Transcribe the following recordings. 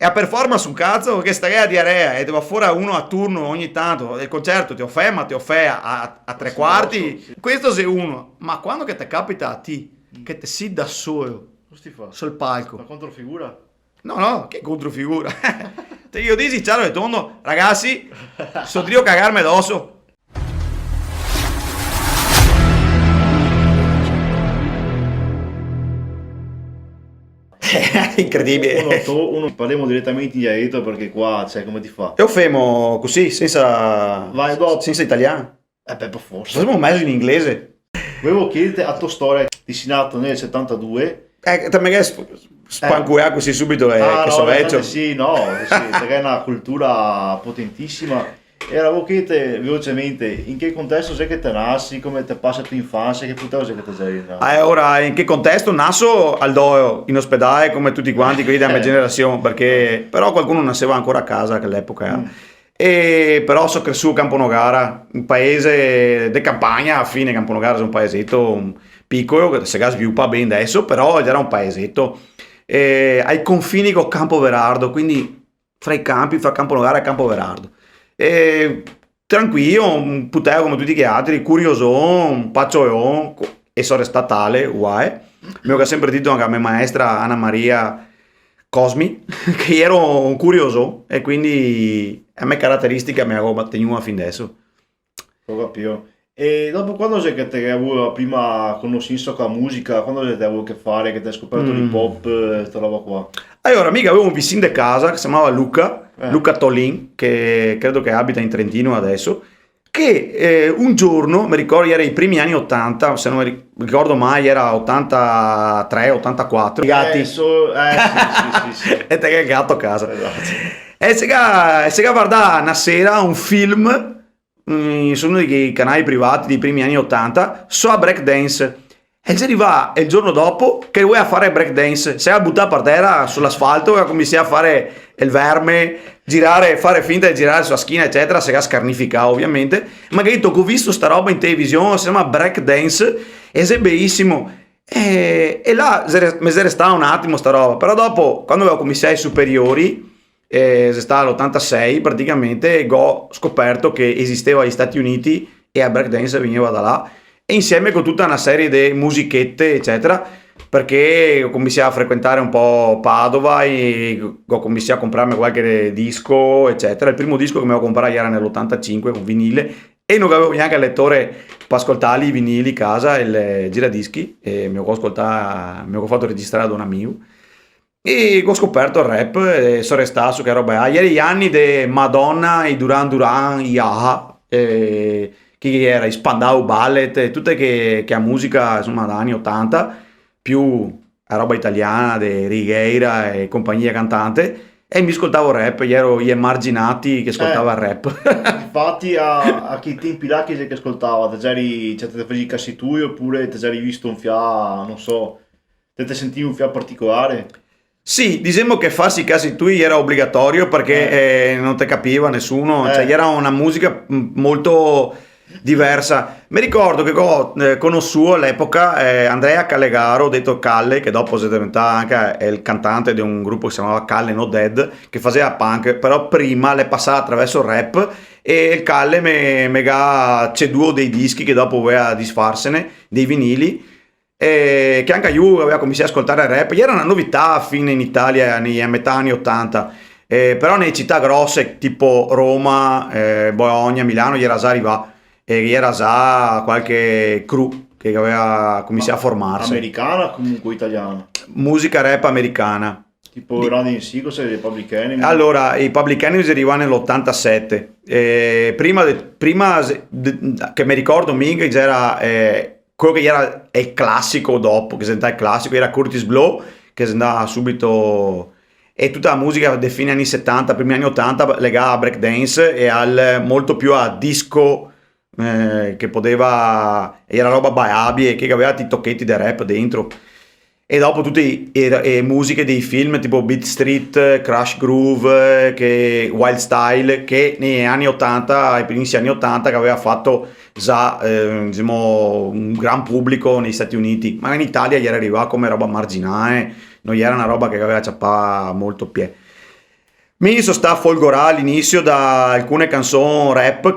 E a performance un cazzo che stai a diarrea e ti va fuori uno a turno ogni tanto. Il concerto ti offè, ma ti offè a tre quarti. Sì. Questo se uno. Ma quando che ti capita a te, che ti si da solo Cosa ti fa? sul La palco? controfigura? No, che controfigura. Te io dici chiaro e tondo, ragazzi, sto trio cagarmi addosso. Incredibile. Parliamo direttamente in dialetto perché qua, cioè, come ti fa? Io femo così, senza, Vai dopo. senza italiano. Beh, per forza. Facciamo un mezzo in inglese. Volevo chiederti a tua storia, ti sei nato nel 72. Te magari spancuia così subito che No, so in realtà vecchio. sì, no, sì, perché è una cultura potentissima. E volevo chiederti velocemente, in che contesto sei che te nasci, come ti passa la tua infanzia, che puttana sei che te sei nato? Ora, in che contesto? Naso al doio, in ospedale come tutti quanti, quelli della mia generazione, perché però qualcuno nasceva ancora a casa che all'epoca. E però sono cresciuto a Camponogara, un paese di campagna, a fine Camponogara è un paesetto piccolo che si sviluppa bene adesso, però era un paesetto ai confini con Campoverardo, quindi fra i campi, fra Camponogara e Campoverardo. E tranquillo, un puteo come tutti gli altri, curioso, un paccioion, e sono restato tale, uguale. Mi ho sempre detto anche a mia maestra Anna Maria Cosmi che ero un curioso e quindi a me caratteristica mi avevo tenuto fin adesso. Lo capivo. E dopo quando sei che ti hai avuto la prima conoscenza con la musica, quando sei che hai avuto a che fare, che ti hai scoperto l'hip hop, questa roba qua? Allora, amica, avevo un vicino di casa che si chiamava Luca, Eh. Luca Tolin, che credo che abita in Trentino adesso, che un giorno, mi ricordo, era i primi anni 80, se non mi ricordo mai, era 83, 84, gatti, Sì. e te che gatto a casa. Esatto. E si è guardare una sera un film su uno dei canali privati dei primi anni 80 a breakdance. E si arriva il giorno dopo che vuoi a fare breakdance, si è buttato per terra sull'asfalto e ha cominciato a fare il verme, girare, fare finta di girare sulla schiena, eccetera. Si è scarnificato ovviamente. Ma che ho visto sta roba in televisione, si chiama breakdance, ed è bellissimo. E là mi si restava un attimo sta roba, però dopo, quando avevo cominciato ai superiori, è stato l'86 praticamente, ho scoperto che esisteva agli Stati Uniti e a breakdance veniva da là, e insieme con tutta una serie di musichette eccetera, perché ho cominciato a frequentare un po' Padova e ho cominciato a comprarmi qualche disco eccetera. Il primo disco che mi avevo comprato era nell'85 con vinile e non avevo neanche il lettore per ascoltare i vinili a casa, il giradischi, e mi ho fatto registrare da un amico. E ho scoperto il rap e sono restato su che roba è. Ieri gli anni di Madonna, i Duran Duran, i Aha, chi era, i Spandau Ballet, tutte che ha musica insomma da anni 80, più a roba italiana, di Righeira e compagnia cantante, e mi ascoltavo rap, io ero gli emarginati che ascoltava il rap. Infatti a quei tempi là che ascoltava, te già eri, cioè te facevi i cassi tui oppure te già eri visto un fia, non so, te sentivi un fia particolare? Sì, diciamo che farsi i casi tuoi era obbligatorio perché non te capiva nessuno, cioè era una musica molto diversa. Mi ricordo che ho conosciuto all'epoca Andrea Callegaro, detto Calle, che dopo si è diventato anche il cantante di un gruppo che si chiamava Calle No Dead, che faceva punk, però prima le passava attraverso il rap, e il Calle mi ha ceduto dei dischi che dopo voleva disfarsene, dei vinili, che anche io aveva cominciato ad ascoltare rap. Era una novità a fine in Italia a metà anni 80, però nelle città grosse tipo Roma, Bologna, Milano gli era già arrivato, e gli era già qualche crew che aveva cominciato a formarsi. Americana o comunque italiana? Musica rap americana. Tipo Run DMC, cos'è, i Public Enemy? Allora, i Public Enemy arrivavano nell'87. Prima che mi ricordo mica c'era quello che era il classico dopo, che sentava il classico, era Curtis Blow, che andava subito, e tutta la musica dei fine anni 70, primi anni 80, legata a breakdance e molto più a disco, che poteva, era roba baiabi e che aveva i tocchetti del rap dentro. E dopo tutte le musiche dei film tipo Beat Street, Crash Groove, Wild Style, che negli anni 80, ai primi anni 80, che aveva fatto già diciamo, un gran pubblico negli Stati Uniti, ma in Italia gli era arrivata come roba marginale, non era una roba che aveva ciappato molto piede. Mi sono stato a folgorare all'inizio da alcune canzoni rap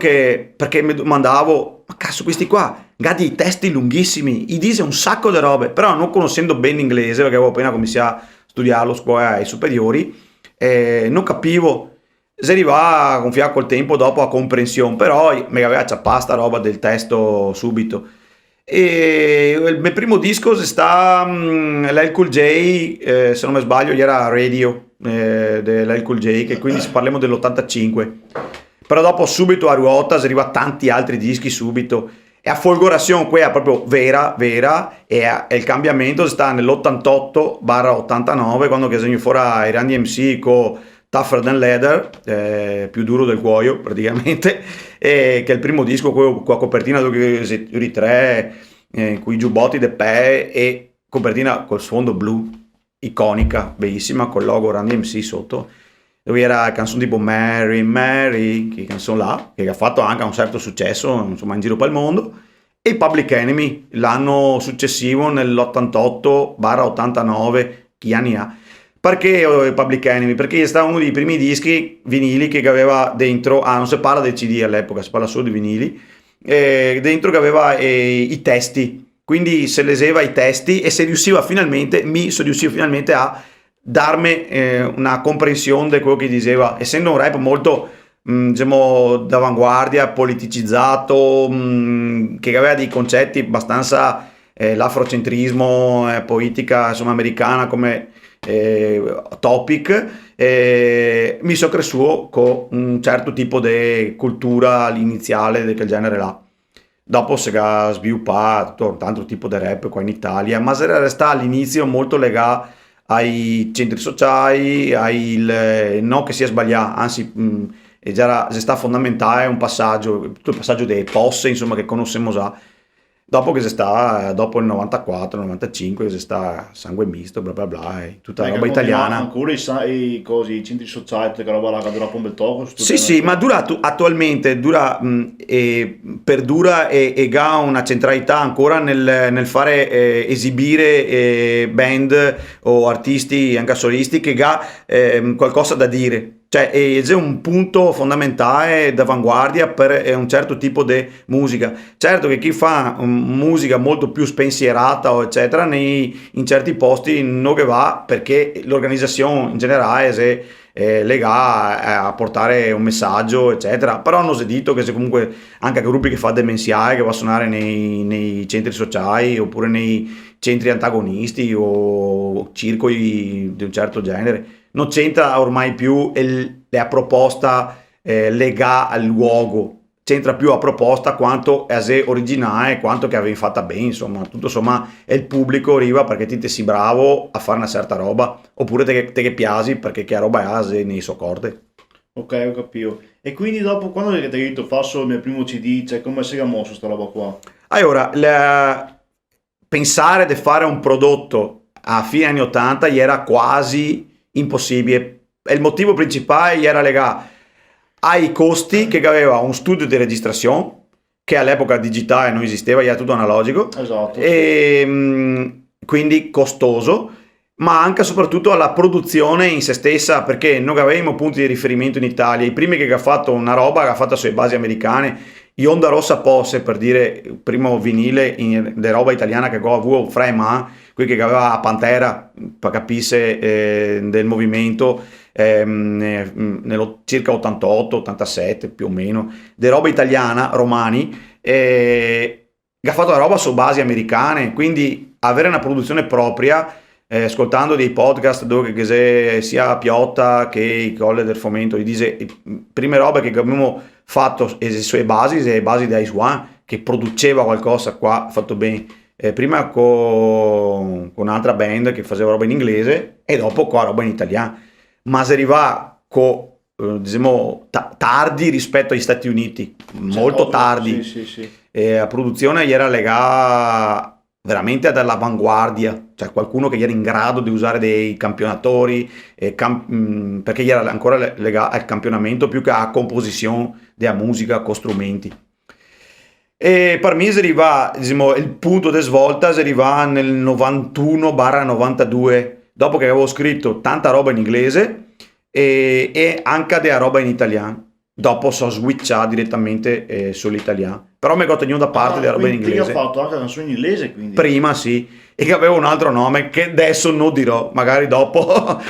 perché mi domandavo, ma cazzo, questi qua, gadi i testi lunghissimi, i dice un sacco di robe, però non conoscendo bene l'inglese, perché avevo appena cominciato a studiarlo a scuola ai superiori, non capivo. Si arriva con fianco col tempo dopo a comprensione, però mi aveva acciappata sta roba del testo subito. E il mio primo disco sta l'L Cool J, se non mi sbaglio, era Radio dell'L Cool J, che quindi parliamo dell'85. Però dopo subito a ruota si arriva a tanti altri dischi subito. E a folgorazione quella proprio vera, e il cambiamento sta nell'88/89, quando che segno fuori i Run DMC con Tougher Than Leather, più duro del cuoio praticamente, che è il primo disco con la copertina di tre, con i giubbotti de pe e copertina col sfondo blu, iconica, bellissima, col logo Run DMC sotto, dove era canzoni tipo Mary, Mary, che canzone là, che ha fatto anche un certo successo, insomma, in giro per il mondo, e Public Enemy, l'anno successivo, nell'88/89, chi anni ha? Perché Public Enemy? Perché è stato uno dei primi dischi vinili che aveva dentro, non si parla del CD all'epoca, si parla solo di vinili, dentro che aveva i testi, quindi se leseva i testi e se riusciva finalmente, a darmi una comprensione di quello che diceva, essendo un rap molto diciamo d'avanguardia, politicizzato, che aveva dei concetti abbastanza l'afrocentrismo, politica insomma americana come topic, mi sono cresciuto con un certo tipo di cultura iniziale di quel genere là. Dopo si è sviluppato un altro tipo di rap qua in Italia, ma si resta all'inizio molto legato ai centri sociali, non che sia sbagliato, anzi già sta fondamentale un passaggio, tutto il passaggio dei posse, insomma, che conosciamo già. Dopo che si sta, dopo il 94, 95, che si sta sangue misto, bla bla bla, e tutta la roba italiana. Ancora i centri sociali, tutta quella roba là che dura un bel tocco. Sì, ma attualmente perdura e ha una centralità ancora nel fare esibire band o artisti anche solisti che ha qualcosa da dire. Cioè è un punto fondamentale d'avanguardia per un certo tipo di musica. Certo che chi fa musica molto più spensierata o eccetera in certi posti non che va, perché l'organizzazione in generale si lega a portare un messaggio eccetera, però hanno sentito che se comunque anche gruppi che fa demenziale, che va a suonare nei centri sociali oppure nei centri antagonisti o circoli di un certo genere, non c'entra ormai più la proposta legata al luogo, c'entra più a proposta quanto è sé originale, quanto che avevi fatta bene, insomma, tutto insomma, e il pubblico arriva perché ti sei bravo a fare una certa roba, oppure te che piaci perché che roba è ase nei soccorte. Ok, ho capito. E quindi dopo, quando hai detto faccio il mio primo CD, cioè come si è mosso sta roba qua? Allora, pensare di fare un prodotto a fine anni 80 era quasi impossibile, e il motivo principale era legato ai costi, che aveva un studio di registrazione che all'epoca digitale non esisteva, era tutto analogico, esatto, e quindi costoso, ma anche e soprattutto alla produzione in se stessa, perché non avevamo punti di riferimento in Italia. I primi che ha fatto una roba che ha fatto sulle basi americane, i Onda Rossa Posse, per dire il primo vinile di roba italiana che ha avuto Frema, qui che aveva la Pantera, per capisse del movimento, nello circa 88-87 più o meno, di roba italiana, Romani, che ha fatto la roba su basi americane, quindi avere una produzione propria, ascoltando dei podcast dove che sia Piotta che i Colle del Fomento, gli dice prime robe che abbiamo fatto sulle basi di Ice One, che produceva qualcosa qua fatto bene, prima con un'altra band che faceva roba in inglese e dopo qua roba in italiano, ma si arriva diciamo tardi rispetto agli Stati Uniti, molto tardi. Sì. La produzione era legata veramente all'avanguardia, cioè qualcuno che era in grado di usare dei campionatori, perché era ancora legato al campionamento più che a composizione della musica con strumenti. E per me si arriva, diciamo, il punto di svolta si arriva nel 91/92, dopo che avevo scritto tanta roba in inglese, e anche della roba in italiano. Dopo so switchare direttamente sull'italiano. Però mi ho tenuto da parte della roba in quindi inglese. ha fatto anche la canzone in inglese, quindi. Prima sì, e che aveva un altro nome che adesso non dirò, magari dopo,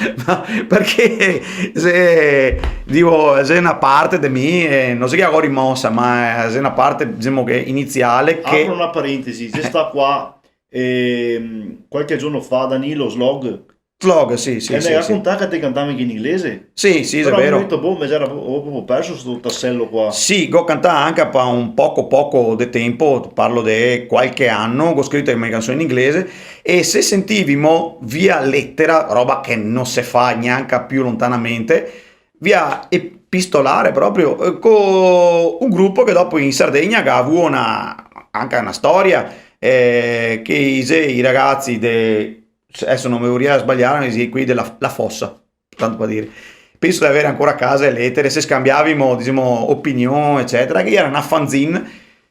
perché se è una parte di me, non so che ho rimossa, ma è una parte diciamo che iniziale che... Apro una parentesi, c'è sta qua qualche giorno fa Danilo Slog Slog, sì, e mi sì. raccontava che te cantavi anche in inglese. Sì, è Però vero. mi ho detto, boh, ho proprio perso questo tassello qua. Sì, ho cantato anche per un poco di tempo, parlo di qualche anno, ho scritto le mie canzoni in inglese e se sentivimo via lettera, roba che non si fa neanche più lontanamente, via epistolare proprio, con un gruppo che dopo in Sardegna che ha avuto anche una storia, che i ragazzi, adesso non mi vorrei sbagliare, qui della la Fossa, tanto per dire. Penso di avere ancora a casa le lettere, se scambiavimo diciamo, opinioni, eccetera, che era una fanzine,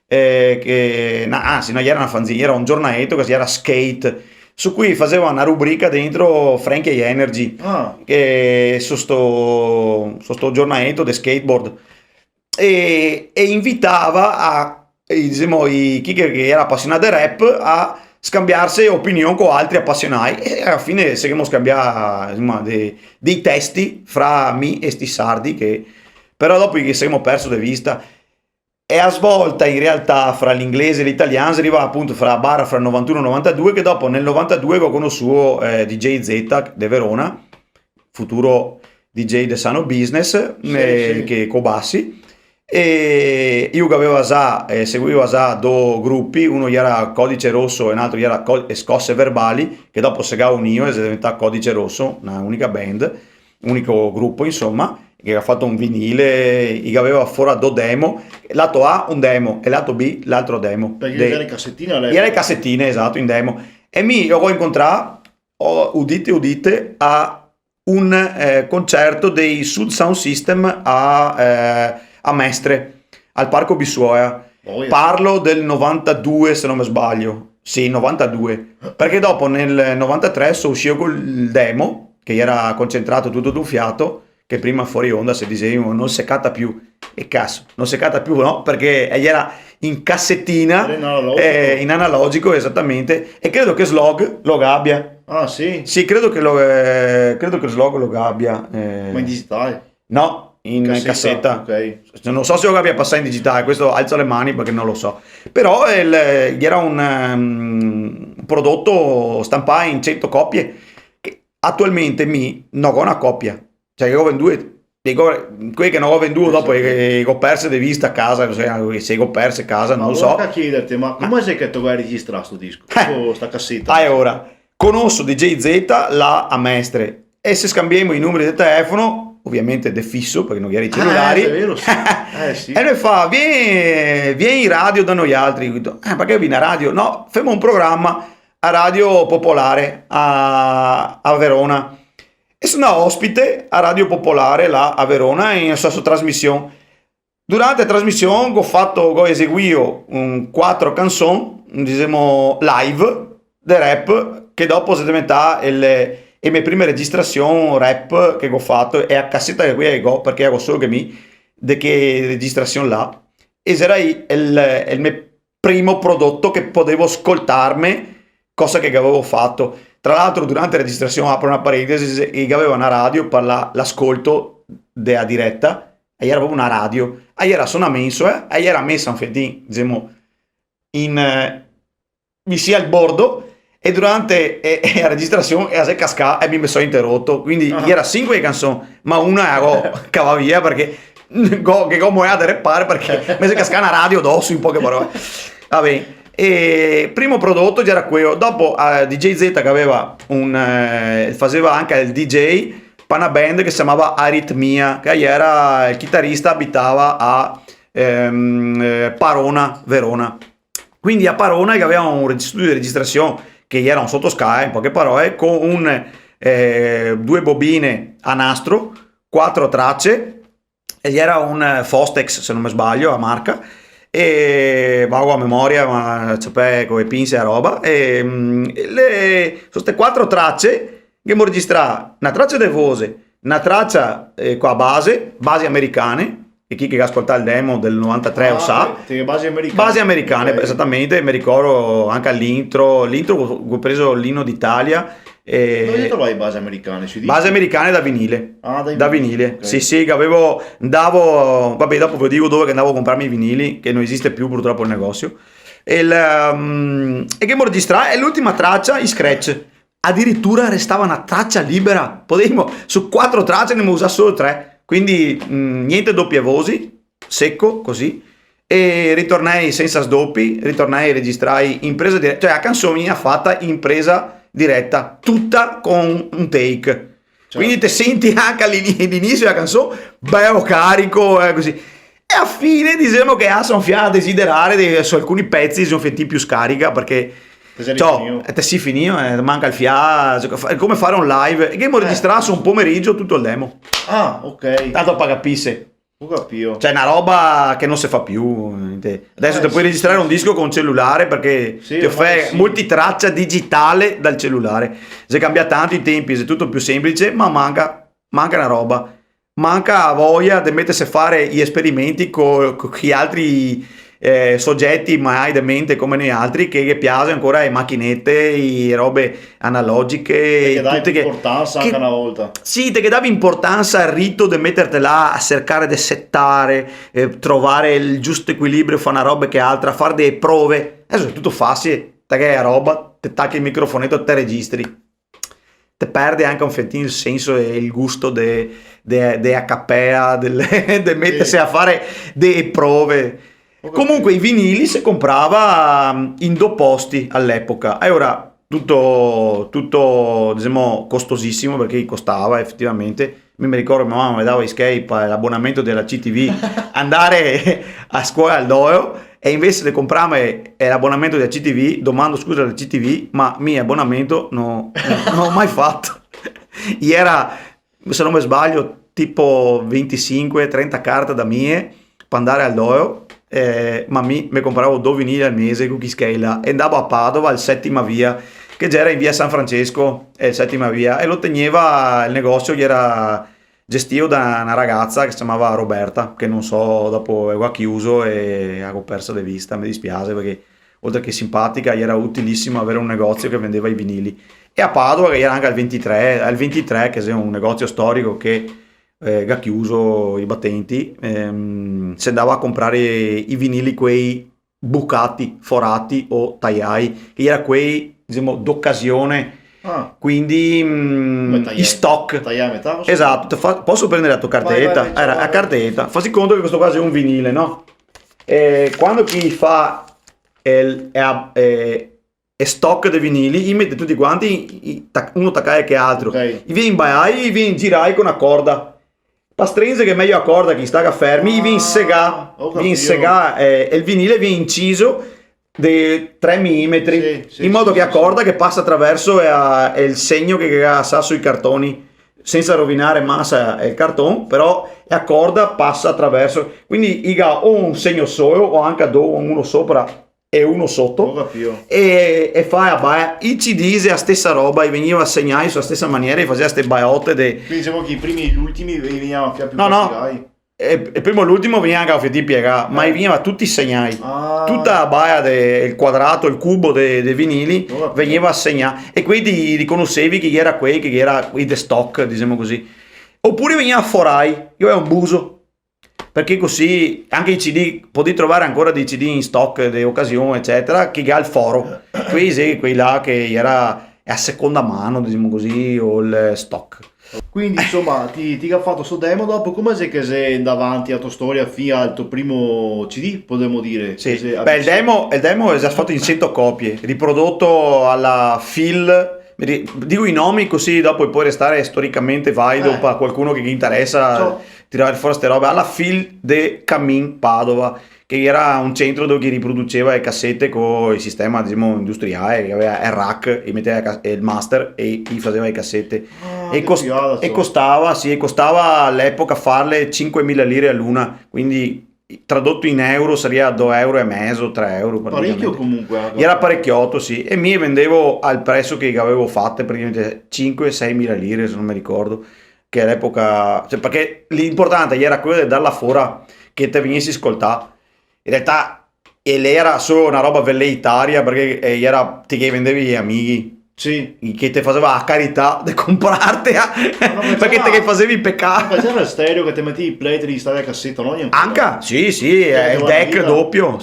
anzi, non era una fanzine, era un giornaletto che si chiama Skate, su cui faceva una rubrica dentro Frankie Energy, che su sto giornaletto di skateboard, e invitava diciamo, chi che era appassionato di rap a scambiarsi opinioni con altri appassionati e alla fine seguiamo scambiare insomma, dei testi fra me e sti sardi che però dopo che siamo perso di vista e a svolta in realtà fra l'inglese e l'italiano si arriva appunto fra la barra fra il 91 e il 92 che dopo nel 92 ho conosciuto DJ Z di Verona futuro DJ di Sano Business Sì. che Cobassi e io che avevo seguivo due gruppi, uno era Codice Rosso e l'altro era Scosse Verbali, che dopo segavo io e si è diventato Codice Rosso, una unica band, unico gruppo insomma, che ha fatto un vinile, che aveva fuori due demo, lato A un demo e lato B l'altro demo. Perché era in cassettina lei? Era le cassettine, esatto, in demo. E mi ho incontrato, udite, a un concerto dei Sud Sound System a Mestre, al Parco Bissuoia. Parlo del 92 se non mi sbaglio. Sì, 92. Perché dopo nel 93 sono uscito col demo, che era concentrato tutto d'un fiato, che prima fuori onda si diceva non seccata più. E cazzo, non seccata più no, perché era in cassettina, in analogico esattamente, e credo che Slog lo abbia. Ah sì? Sì, credo che Slog lo abbia. Ma in digitale? No, in cassetta. Okay. Non so se lo abbia passato in digitale, questo alzo le mani perché non lo so. Però era un prodotto stampato in 100 copie che attualmente non ho una copia. Cioè che ho venduto, quelli che non ho venduto dopo che ho perso di vista a casa, se ho perso a casa, non lo so. Ma chiederti, ma come sei che tu vai a registrare sto disco? Sta cassetta? Ora, conosco DJ Z là a Mestre e se scambiamo i numeri di telefono, ovviamente de fisso perché non chiari i cellulari, è vero, sì. Sì. E lui fa, vieni in radio da noi altri. Perché vieni a radio? No, facciamo un programma a Radio Popolare a Verona. E sono ospite a Radio Popolare là a Verona in sua trasmissione. Durante la trasmissione ho eseguito 4 canzoni, diciamo live, di rap, che dopo si diventa le mie prime registrazioni rap che ho fatto, e a cassetta che qui ho, perché ho solo che di che registrazione là. E era il mio primo prodotto che potevo ascoltarmi, cosa che avevo fatto. Tra l'altro durante la registrazione, apro una parentesi, che aveva una radio per l'ascolto della diretta, e era proprio una radio, e era suona menso, e era messa un fedin, diciamo, sia al bordo, e durante la registrazione era cascata e mi sono interrotto, quindi era 5 canzoni, ma una era cava via perché che come era da repare perché mi si cascava una radio addosso in poche parole. Va bene. E primo prodotto era quello, dopo DJ Z che aveva faceva anche il DJ per una band che si chiamava Aritmia, che era il chitarrista, abitava a Parona, Verona. Quindi a Parona che aveva un studio di registrazione che era un sottoscala, in poche parole, con 2 bobine a nastro, 4 tracce, e era un Fostex se non mi sbaglio a marca, e vago a memoria ma c'è con le pinze a roba, e sono queste 4 tracce che abbiamo registrato una traccia di voce, una traccia qua basi americane, e chi che ascolta il demo del 93 lo sa. Basi americane. Basi americane, Ok. esattamente, mi ricordo anche all'intro ho preso l'inno d'Italia. Dove trovai basi americane? Su Base americane da vinile. Ah, Da vinile. ok. Sì, che andavo, vabbè, dopo vi dico dove che andavo a comprarmi i vinili, che non esiste più purtroppo il negozio. E che mi registrare, è l'ultima traccia in scratch. Addirittura restava una traccia libera. Potremmo, su 4 tracce ne usa solo 3. Quindi niente doppie voci, secco così. E ritornai senza sdoppi, registrai in presa diretta, cioè la canzone mi ha fatta in presa diretta, tutta con un take. Quindi te senti anche all'inizio della canzone, bello carico, così. E a fine diciamo che sono a desiderare su alcuni pezzi sono fatti più scarica perché te si finito, manca il è come fare un live e che mi registrasse un pomeriggio tutto il demo. Ah, ok. Tanto paga pisse. Ho capito. Cioè una roba che non si fa più. Adesso ti puoi registrare un disco con un cellulare perché ti offre multitraccia digitale dal cellulare. Si cambia tanto i tempi, è tutto più semplice, ma manca una roba. Manca voglia di mettersi a fare gli esperimenti con gli altri soggetti mai demente come noi altri che piace ancora le macchinette, le robe analogiche. Che dai importanza anche una volta. Sì, te che davi importanza al rito di mettertela a cercare di settare, trovare il giusto equilibrio fra una roba che altra, fare delle prove. Adesso è tutto facile, te che è roba, te tacchi il microfonetto, te registri. Te perde anche un fettino il senso e il gusto de a cappella, de mettersi a fare delle prove. Comunque i vinili si comprava in 2 posti all'epoca e ora tutto diciamo costosissimo perché costava effettivamente. Mi ricordo che mia mamma mi dava Escape l'abbonamento della CTV andare a scuola al Doio e invece di comprarmi l'abbonamento della CTV domando scusa alla CTV ma mio abbonamento non ho mai fatto. Era, se non mi sbaglio, tipo 25-30 carte da mie per andare al Doio. Ma mi compravo 2 vinili al mese con chi scala e andavo a Padova al Settima Via che già era in via San Francesco il Settima Via e lo teneva il negozio che era gestito da una ragazza che si chiamava Roberta che non so dopo ha chiuso e ho perso di vista, mi dispiace perché oltre che simpatica era utilissimo avere un negozio che vendeva i vinili e a Padova che era anche al 23 che è un negozio storico che ha chiuso i battenti, si andava a comprare i vinili quei bucati, forati o tagliai, che era quei diciamo d'occasione, quindi i stock. Tagliare a metà? Esatto, posso prendere la tua cartetta? Vai, Era a cartetta, fasi conto che questo caso è un vinile, no? Quando chi fa e stock dei vinili, gli mette tutti quanti uno attaccare che altro, Okay. gli viene in baiai, gli viene in girai con una corda. Pastrenze che è meglio a corda che sta fermi, gli viene in sega e il vinile viene inciso di 3 mm in modo che a corda che passa attraverso è il segno che sa sui cartoni senza rovinare massa il cartone, però a corda passa attraverso, quindi ha o un segno solo o anche uno sopra e uno sotto e fa a baia i CD la stessa roba e veniva segnati sulla stessa maniera e faceva queste baiotte quindi diciamo che i primi e gli ultimi venivano più e primo e l'ultimo veniva anche a fatti piegare ma veniva tutti segnati tutta la baia il quadrato, il cubo dei vinili veniva segnato e quindi riconoscevi chi era quei di stock, diciamo così, oppure veniva forai, io avevo un buso perché così anche i CD potete trovare ancora dei CD in stock di occasione eccetera che ha il foro quei là che era a seconda mano diciamo così o il stock. Quindi insomma ti ha fatto sto demo dopo come sei che sei davanti alla tua storia fino al tuo primo CD potremmo dire sì. Beh, il demo è già fatto in 100 copie riprodotto alla Phil, dico i nomi così dopo puoi restare storicamente valido per qualcuno che gli interessa tirare fuori queste robe, alla Phil de Camin Padova che era un centro dove riproduceva le cassette con il sistema diciamo industriale che aveva il rack e metteva il master e gli faceva le cassette e costava all'epoca farle 5.000 lire all'una, quindi tradotto in euro sarebbe 2 euro e mezzo, 3 euro parecchio comunque era parecchiotto sì e mi vendevo al prezzo che avevo fatte praticamente 5-6.000 lire se non mi ricordo che all'epoca, cioè, perché l'importante era quello di darla fuori che te venissi ascoltare. In realtà e lei era solo una roba velleitaria perché era ti che vendevi gli amici. Sì. Che ti faceva a carità di comprarti perché te che facevi peccare. C'era il stereo che ti metti i play di stare a cassetta, no? Anche? Sì, il deck doppio.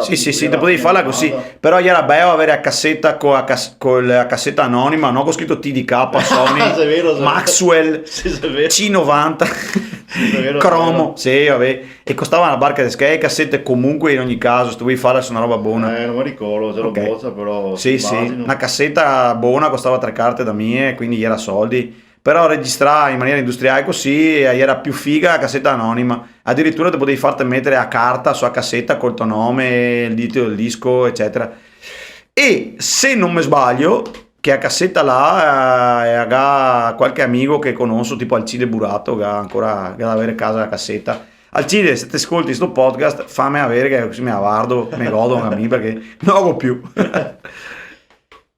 Sì, sì, te potevi farla così. Però era bello avere la cassetta con la cassetta anonima, no? Con scritto TDK, Sony, vero, Maxwell, C90, Cromo. Sì, vabbè. E costava una barca di schede, cassette comunque in ogni caso, se dovevi farla su una roba buona. Non mi ricordo, c'era un bozza, però... Sì, una cassetta buona costava 3 carte da mie, quindi era soldi. Però registrare in maniera industriale così era più figa la cassetta anonima. Addirittura te potevi farti mettere a carta sulla cassetta col tuo nome, il titolo del disco, eccetera. E se non mi sbaglio, che a cassetta là ha qualche amico che conosco, tipo Alcide Burato, che ha ancora da avere a casa la cassetta. Alcide, se ti ascolti questo podcast, fammi avere che così mi avardo, mi godo a me perché non ho più.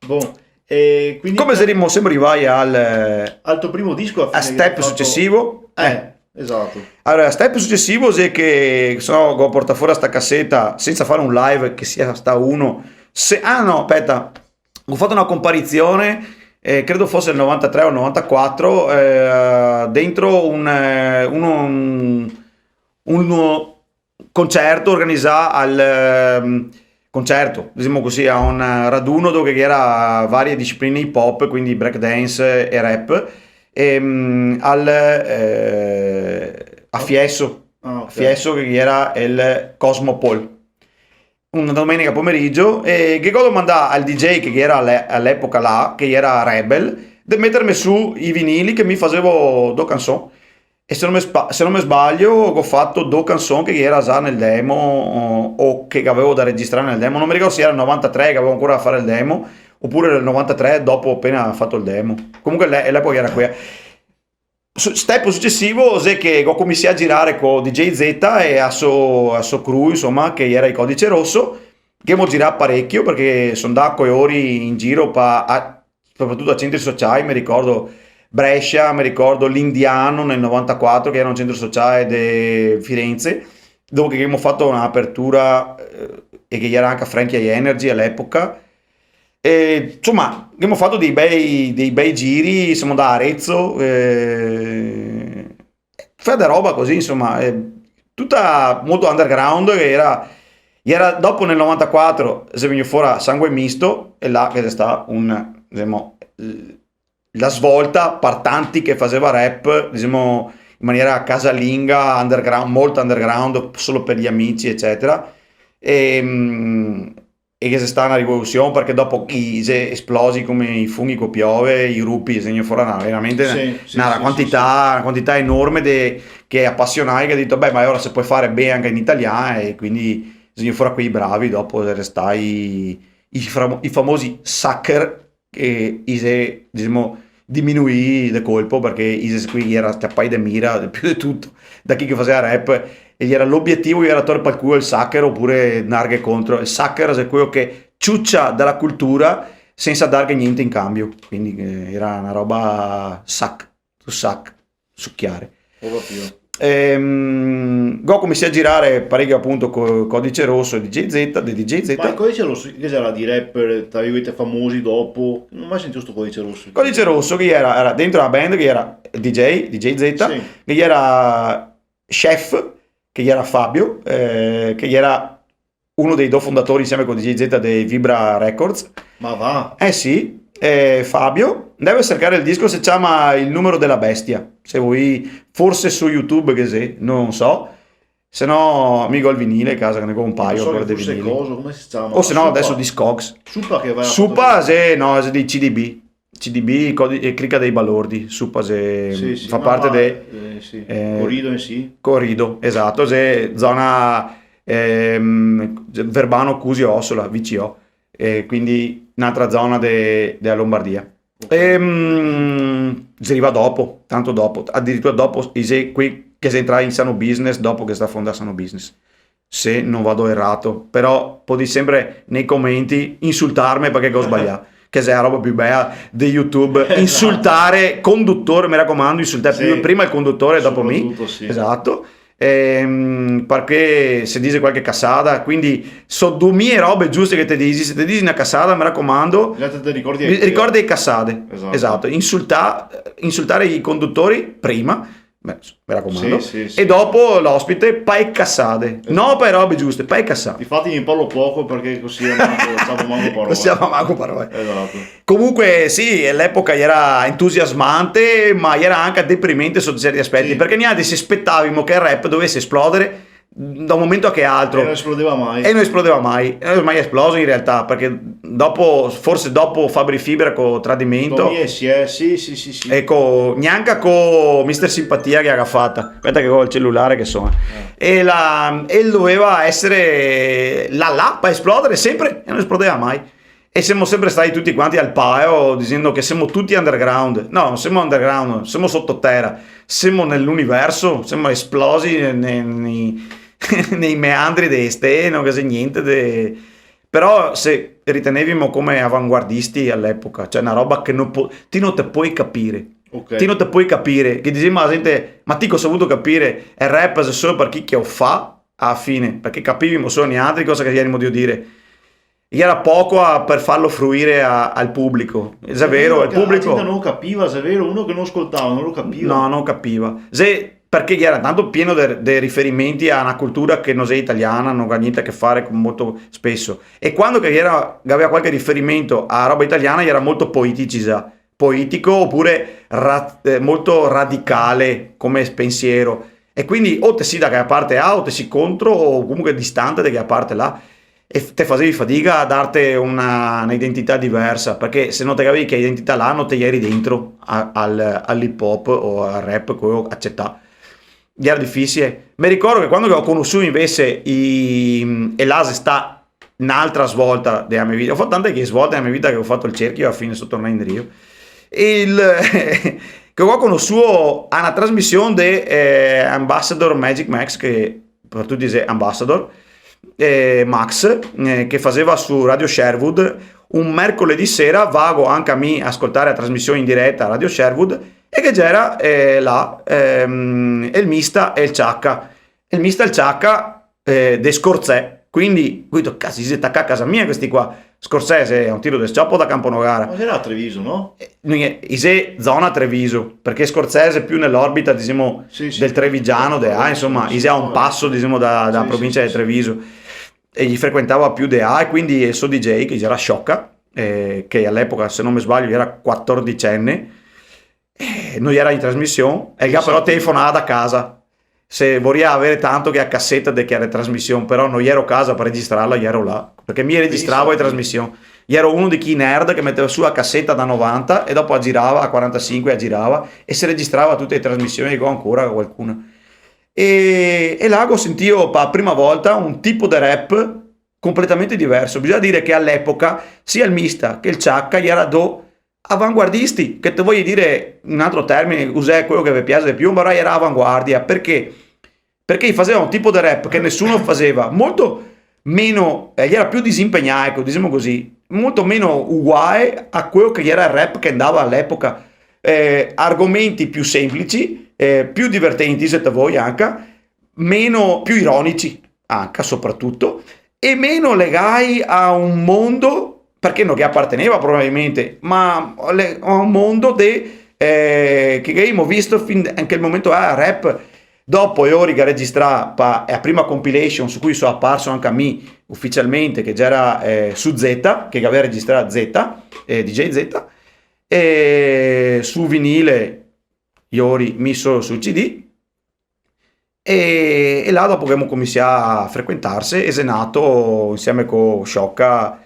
Boh. E quindi come siamo arrivati al tuo primo disco a step successivo? Esatto. Allora, step successivo è che ho portato fuori sta cassetta senza fare un live che sia sta uno. Ho fatto una comparizione, credo fosse il 93 o il 94, dentro un concerto organizzato al concerto, diciamo così, a un raduno dove era varie discipline hip hop, quindi breakdance e rap, a Fiesso, Fiesso che era il Cosmopol, una domenica pomeriggio, e che cosa mandà al DJ che era all'epoca là, che era Rebel, di mettermi su i vinili che mi facevo due canzoni. E se non mi sbaglio ho fatto due canzoni che era già nel demo o che avevo da registrare nel demo, non mi ricordo se era il 93 che avevo ancora da fare il demo oppure il 93 dopo appena fatto il demo, comunque l'epoca era qui. Step successivo è che ho cominciato a girare con DJ Z e a so crew, insomma, che era il Codice Rosso, che abbiamo girato parecchio perché sono da coi ori in giro soprattutto a centri sociali, mi ricordo Brescia, mi ricordo l'Indiano nel 94 che era un centro sociale di Firenze, dove abbiamo fatto un'apertura e che era anche Frankie Energy all'epoca. E, insomma, abbiamo fatto dei bei giri, siamo da Arezzo, fa da roba così, insomma, tutta molto underground, che era dopo nel 94 si è venuto fuori Sangue Misto, e là che sta diciamo, la svolta partanti che faceva rap, diciamo, in maniera casalinga, underground, molto underground, solo per gli amici, eccetera. E che c'è stata una rivoluzione perché dopo si è esplosi come i funghi con piove, i gruppi segno fuori veramente una quantità enorme che appassionai, che ha detto beh, ma ora si può fare bene anche in italiano, e quindi segno fuori quei bravi dopo restai i famosi sucker che diciamo diminuì di colpo perché Isis qui era stappai de mira più di tutto da chi che faceva rap, e era l'obiettivo era tornare al culo il sucker oppure narghe contro il sucker, è quello che ciuccia dalla cultura senza darghe niente in cambio, quindi era una roba succhiare. Go come sia a girare parecchio appunto con Codice Rosso e DJ Z. Ma il Codice Rosso che c'era di rapper tra virgolette famosi dopo, non ho mai sentito questo Codice Rosso. Codice Rosso che era dentro la band, che era DJ Z, che era Chef, che era Fabio, che era uno dei due fondatori insieme con DJ Z dei Vibra Records. Ma va? Sì. Fabio deve cercare il disco, si chiama Il numero della bestia, se vuoi, forse su YouTube, che se non so, se no amico il vinile a casa che ne ho un paio ancora dei vinili, come si chiama? O se no adesso Discogs Supa se no è di CDB Crica dei Balordi. Supa se fa parte dei Corrido in sì, Corrido, esatto, se zona Verbano Cusio Ossola VCO, quindi un'altra zona della Lombardia. Si arriva dopo, tanto dopo, addirittura dopo qui che si entra in Sano Business, dopo che sta fondando Sano Business, se non vado errato, però puoi sempre nei commenti insultarmi perché ho sbagliato. che è la roba più bella di YouTube, insultare conduttore, mi raccomando, insultare Sì. prima il conduttore e dopo me, Soprattutto, sì. esatto. Perché se dice qualche cassata, quindi sono 2000 robe giuste che ti dici, se ti dici una cassata, mi raccomando, Già te ricordi ricorda i cassate, Esatto. esatto. Insultare i conduttori prima, mi raccomando, Sì, sì, e dopo l'ospite pai cassate, no per robe giuste, pai cassate. Infatti mi parlo poco perché così stavo manco parole. Possiamo manco parole. Esatto. Comunque sì, l'epoca era entusiasmante, ma era anche deprimente sotto certi aspetti, Sì. perché neanche si aspettavamo che il rap dovesse esplodere da un momento a che altro. E non esplodeva mai. E non esplodeva mai, non è mai esploso in realtà, perché forse dopo Fabri Fibra con Tradimento, Sì. ecco, neanche con Mister Simpatia che ha fatta, aspetta che ho il cellulare che suona, e doveva essere là per esplodere sempre e non esplodeva mai. E siamo sempre stati tutti quanti al paio dicendo che siamo tutti underground. No, non siamo underground, siamo sottoterra, siamo nell'universo, siamo esplosi nei meandri di ste, non c'è niente. Però se ritenevimo come avanguardisti all'epoca, cioè una roba che ti non te puoi capire. Ok. Ti non te puoi capire, che diceva la gente, ma ti ho saputo capire, il rap è solo per chi che lo fa alla fine, perché capivimo solo niente cosa che gli di dire. Era poco per farlo fruire al pubblico. È vero, il La pubblico gente non lo capiva, è vero, uno che non ascoltava, non lo capiva. no, non capiva. Perché era tanto pieno di riferimenti a una cultura che non è italiana, non ha niente a che fare con molto spesso. E quando che aveva qualche riferimento a roba italiana, era molto poetico oppure molto radicale come pensiero. E quindi o te si da che parte A o te si contro o comunque distante da che parte là. E te facevi fatica a darti un'identità diversa, perché se non te capivi che identità là non te eri dentro all'hip hop o al rap, quello accettare. Era difficile. Mi ricordo che quando ho conosciuto invece e l'Ase sta un'altra svolta della mia vita, ho fatto tante svolte nella mia vita che ho fatto il cerchio e alla fine sono tornato in Rio. Che ho conosciuto a una trasmissione di Ambassador Magic Max, che per tutti dice Ambassador, Max, che faceva su Radio Sherwood un mercoledì sera, vago anche a me ascoltare la trasmissione in diretta a Radio Sherwood, e che c'era là il Mista e il Ciacca. Il Mista e il Ciacca de Scorzè, quindi ho detto, cazzo, si attacca a casa mia questi qua. Scorsese è un tiro del scioppo da Camponogara. Ma era a Treviso, no? Ise zona Treviso, perché Scorsese è più nell'orbita, diciamo, Sì, del trevigiano, insomma, Ise ha un passo, diciamo, da provincia di Treviso, e gli frequentava più e quindi il suo DJ, che era Sciocca, che all'epoca, se non mi sbaglio, era 14enne, non era in trasmissione, e che però telefonava da casa. Se voleva avere tanto che a cassetta di che era trasmissione, però non ero a casa per registrarla, io ero là, perché mi registravo in trasmissione. Io ero uno di chi nerd che metteva su la cassetta da 90 e dopo aggirava a 45 aggirava e si registrava tutte le trasmissioni che ho ancora qualcuna. E là ho sentito per la prima volta un tipo di rap completamente diverso. Bisogna dire che all'epoca sia il Mista che il Ciacca gli erano avanguardisti, che te voglio dire in un altro termine, usare quello che vi piace di più, ma era avanguardia, perché faceva un tipo di rap che nessuno faceva, molto meno, gli era più disimpegnato, diciamo così, molto meno uguale a quello che era il rap che andava all'epoca, argomenti più semplici, più divertenti se te vuoi anche, più ironici anche soprattutto, e meno legati a un mondo, perché non che apparteneva probabilmente, ma a un mondo che abbiamo visto anche il momento rap. Dopo io ho registrato la prima compilation su cui sono apparso anche a me ufficialmente, che già era su Z, che aveva registrato Z, DJ Z, e su vinile io ho messo sul CD, e là dopo che abbiamo cominciato a frequentarsi è nato insieme con Sciocca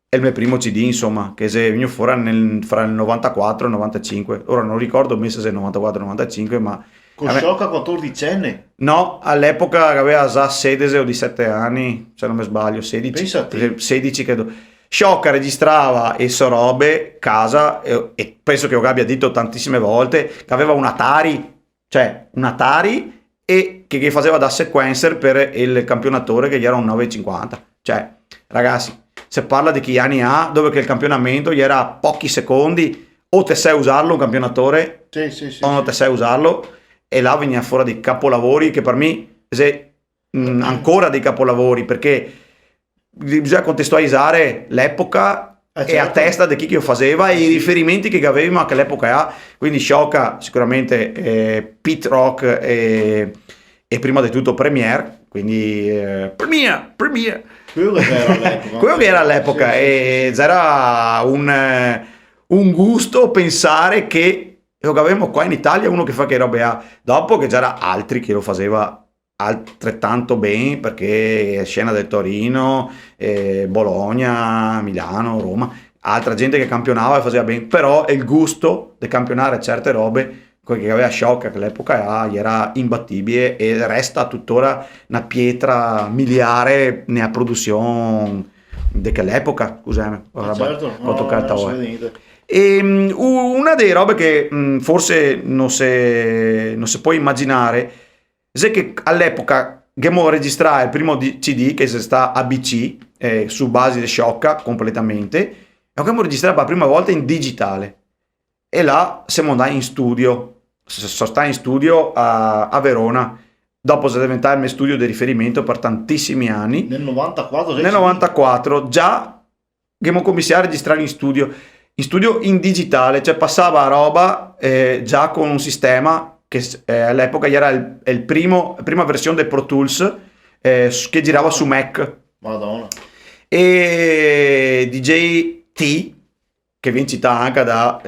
il mio primo CD, insomma, che è venuto fuori fra il 94 e il 95. Ora non ricordo il mese se è 94 o 95, ma con Sciocca 14enne? No, all'epoca aveva già 16 o 17 anni, se non mi sbaglio, 16 credo. Sciocca registrava e so robe casa, e penso che lo abbia detto tantissime volte, che aveva un Atari e che faceva da sequencer per il campionatore che gli era un 950. Cioè, ragazzi, si parla di che anni ha, dove che il campionamento gli era pochi secondi, o te sai usarlo un campionatore, Sì, o non te sai usarlo, e là veniva fuori dei capolavori che per me ancora dei capolavori, perché bisogna contestualizzare l'epoca e a certo. testa di chi che lo faceva e i riferimenti che avevamo a quell'epoca ha. Quindi Sciocca sicuramente Pit Rock e prima di tutto Premiere, quindi Premiere Quello che era all'epoca. quello che era all'epoca, Sì, e c'era un gusto pensare che lo avevamo qua in Italia uno che fa che robe ha, dopo che c'era altri che lo faceva altrettanto bene, perché Scena del Torino, Bologna, Milano, Roma, altra gente che campionava e faceva bene, però il gusto di campionare certe robe, quello che aveva Sciocca che all'epoca era imbattibile e resta tuttora una pietra miliare nella produzione di quell'epoca, scusami, Certo, ho toccato non so ora. niente. E una delle robe che forse non si può immaginare è che all'epoca abbiamo registrato il primo CD che si sta ABC su base di Sciocca completamente, e abbiamo registrato per la prima volta in digitale, e là siamo andati in studio, sono stato in studio a Verona, dopo si è diventato il mio studio di riferimento per tantissimi anni. Nel 94? Nel 94 già abbiamo cominciato a registrare in studio in digitale, cioè passava a roba già con un sistema che all'epoca era la prima versione del Pro Tools che girava su Mac. Madonna. E DJ T, che viene citato anche da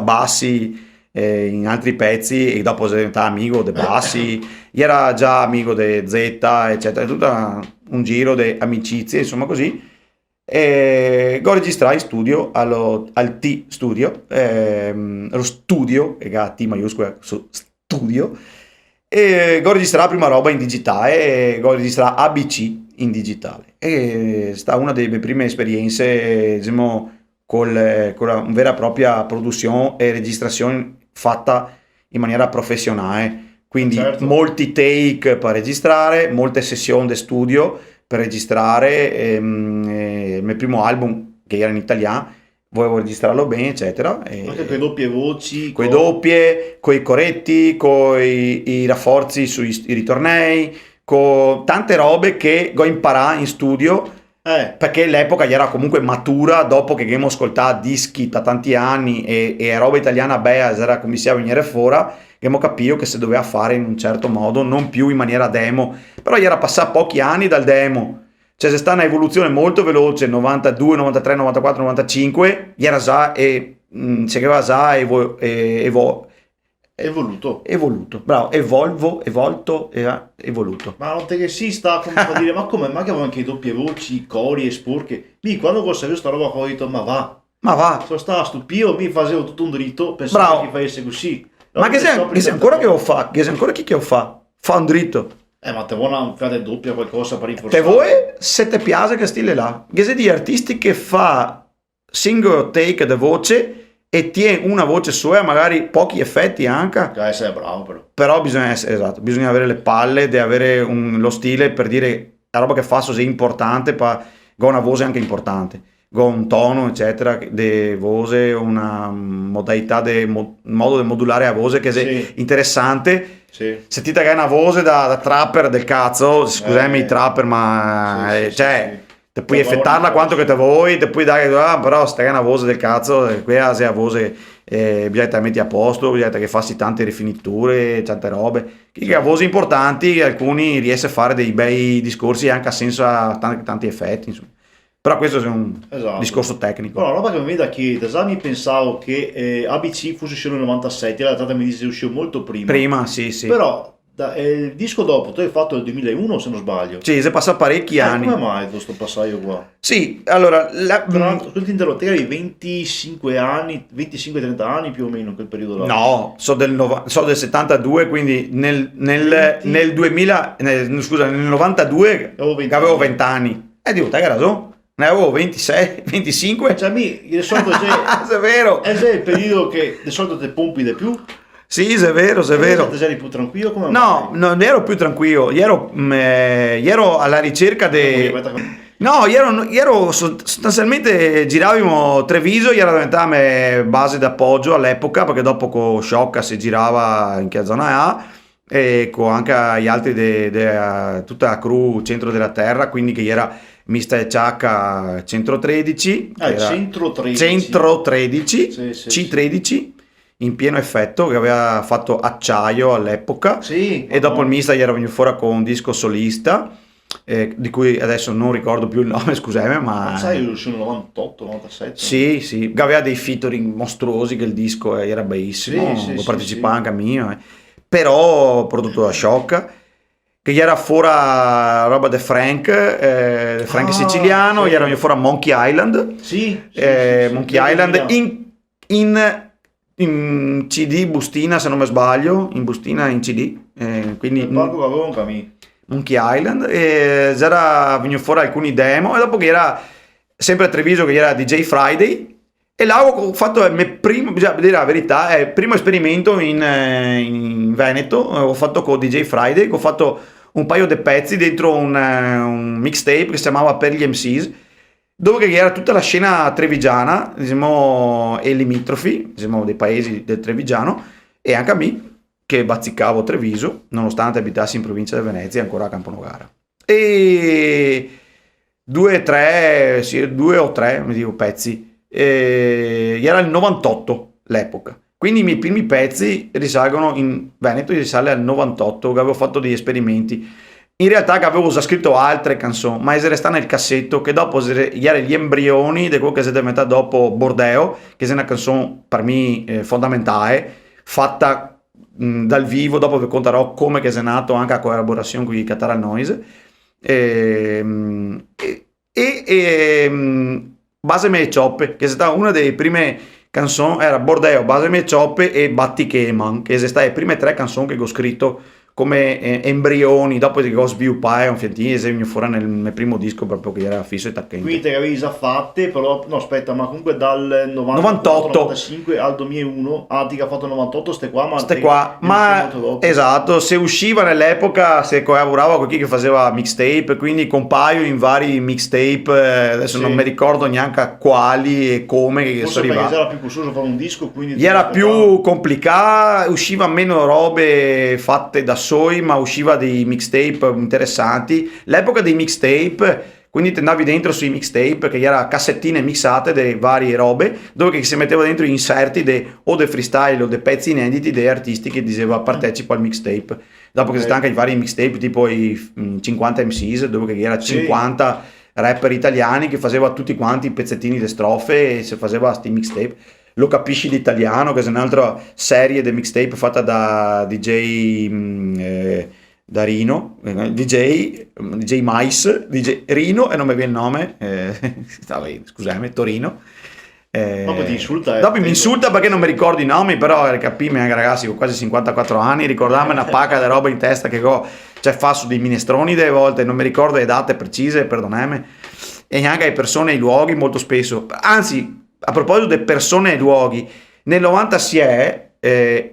Bassi in altri pezzi, e dopo è diventato amico dei Bassi, era già amico di Z, eccetera, tutto un giro di amicizie, insomma così. E ho registrato in studio al T Studio, lo studio, che ha T maiuscola su studio, e ho registrato la prima roba in digitale, e ho registrato ABC in digitale, e è stata una delle mie prime esperienze, diciamo, con una vera e propria produzione e registrazione fatta in maniera professionale, quindi Certo. molti take per registrare, molte sessioni di studio per registrare il mio primo album, che era in italiano, volevo registrarlo bene, eccetera. Anche con le doppie voci. Con i doppie, con i corretti, con i rafforzi sui ritornei, con tante robe che ho imparato in studio, perché l'epoca era comunque matura, dopo che abbiamo ascoltato dischi da tanti anni e roba italiana bella era cominciata a venire fuori, abbiamo capito che si doveva fare in un certo modo, non più in maniera demo, però era passato pochi anni dal demo, cioè c'è stata un'evoluzione molto veloce, 92, 93, 94, 95, era già si chiamava già evoluto, bravo, evolto e evoluto. Ma non te che si sta come a dire, ma come, ma che avevano anche doppie voci, cori e spurche. Lì quando ho saputo sta roba qua ho detto, ma va. Sono stato stupito, mi facevo tutto un dritto, pensavo che facesse così. Ma che sei ancora che lo fa? Che sei ancora chi che lo fa? Fa un dritto. Ma te vuoi una fate doppia qualcosa per rinforzare? Te vuoi se ti piace che stile là? Che sei di artisti che fa single take di voce e tiene una voce sua e magari pochi effetti anche. Sei bravo però bisogna essere, esatto, bisogna avere le palle di avere lo stile per dire la roba che fa è importante, con una voce anche importante, con un tono eccetera di voce, una modalità modo di modulare la voce che è interessante. Sì. Se ti hai una voce da trapper del cazzo, scusami i trapper, ma te puoi effettarla quanto che te vuoi, te puoi dare, però stai una voce del cazzo, qui se la voce bisogna te metti a posto, bisogna che fassi tante rifiniture, tante robe, che ha voci importanti, alcuni riesce a fare dei bei discorsi anche a senso a tanti effetti, insomma. Però questo è un discorso tecnico. Però la roba che mi viene da chiedere, già mi pensavo che ABC fosse uscito nel 97, la data mi dice che uscì molto prima. Prima, sì. Però il disco dopo, tu hai fatto nel 2001 se non sbaglio. Sì, si è passato parecchi anni. Come mai questo passaggio qua? Sì, allora... ti interrompo, te avevi 25 anni, 25-30 anni più o meno in quel periodo là. No, so del 72, quindi nel 2000, nel 92 avevo 20 anni. Dico, te hai ragione. Ne avevo 26, 25. Cioè, di solito è vero. È il periodo che di solito te pompi di più. Sì, è vero. Te eri più tranquillo come no, non ero più tranquillo. Ero alla ricerca No, io ero sostanzialmente giravamo Treviso, io ero diventata base d'appoggio all'epoca, perché dopo con Sciocca si girava in che zona A, e con anche gli altri tutta la crew centro della terra, quindi che era Mr. Ciacca centro 13, che era centro 13. Centro 13, Sì, C13, in pieno effetto, che aveva fatto acciaio all'epoca, Sì, e dopo il Mista gli era venuto fuori con un disco solista, di cui adesso non ricordo più il nome, scusami, ma... sai, sono 98, 97. Sì, aveva dei featuring mostruosi, che il disco era bellissimo, Sì, partecipava anche a mio, però prodotto da Sciocca, che gli era fuori roba di Frank siciliano, gli era venuto fuori Monkey Island, Monkey Island in CD bustina, se non mi sbaglio, in bustina in CD, quindi avevo un cammino. Monkey Island, e c'era venuto fuori alcuni demo, e dopo che era sempre a Treviso, che era DJ Friday, e là ho fatto il mio primo, bisogna dire la verità, è il primo esperimento in Veneto, ho fatto con DJ Friday, ho fatto un paio di pezzi dentro un mixtape che si chiamava Per gli MCs, dove era tutta la scena trevigiana, diciamo, e limitrofi, diciamo, dei paesi del Trevigiano, e anche a me, che bazzicavo Treviso, nonostante abitassi in provincia di Venezia, ancora a Camponogara. E due o tre, mi dico, pezzi. Era il 98 l'epoca. Quindi i miei primi pezzi risalgono in Veneto, risale al 98, che avevo fatto degli esperimenti. In realtà che avevo già scritto altre canzoni, ma essa sta nel cassetto, che dopo erano gli embrioni di quello che si è diventato dopo Bordeo, che è una canzone per me fondamentale, fatta dal vivo. Dopo vi conterò come che è nato anche a collaborazione con i Catara Noise. Base Me Cioppe, che è stata una delle prime canzoni, era Bordeo, Base Me Cioppe e Batti Cheman, che sono state le prime tre canzoni che ho scritto come embrioni, dopo che ho sviluppato un fiantino, e venuto fuori nel primo disco proprio che era fisso e taccente. Quindi te le avevi già fatte, però no, aspetta, ma comunque dal 95 al 2001, ti ha fatto 98 ste qua, ma esatto, se usciva nell'epoca, se collaborava con chi che faceva mixtape, quindi compaio in vari mixtape, adesso non mi ricordo neanche quali e come che sono arrivati. Forse era più costoso fare un disco, quindi era più complicato, usciva meno robe fatte da soli, ma usciva dei mixtape interessanti. L'epoca dei mixtape, quindi ti andavi dentro sui mixtape, che era cassettine mixate delle varie robe, dove si metteva dentro inserti o dei freestyle o dei pezzi inediti dei artisti che diceva partecipa al mixtape. Dopo che si sta anche i vari mixtape, tipo i 50 MCs, dove era 50 rapper italiani che faceva tutti quanti i pezzettini di strofe, e si faceva sti mixtape. Lo capisci l'italiano, che è un'altra serie di mixtape fatta da DJ da Rino, DJ Mais, DJ Rino, e non mi viene il nome, scusami, Torino. Dopo ti insulta. Dopo mi insulta perché non mi ricordo i nomi, però capimi anche ragazzi, con quasi 54 anni, ricordarmi una pacca di roba in testa che fa su dei minestroni delle volte, non mi ricordo le date precise, perdonami, e neanche le persone e i luoghi molto spesso. Anzi, a proposito di persone e luoghi, nel 96,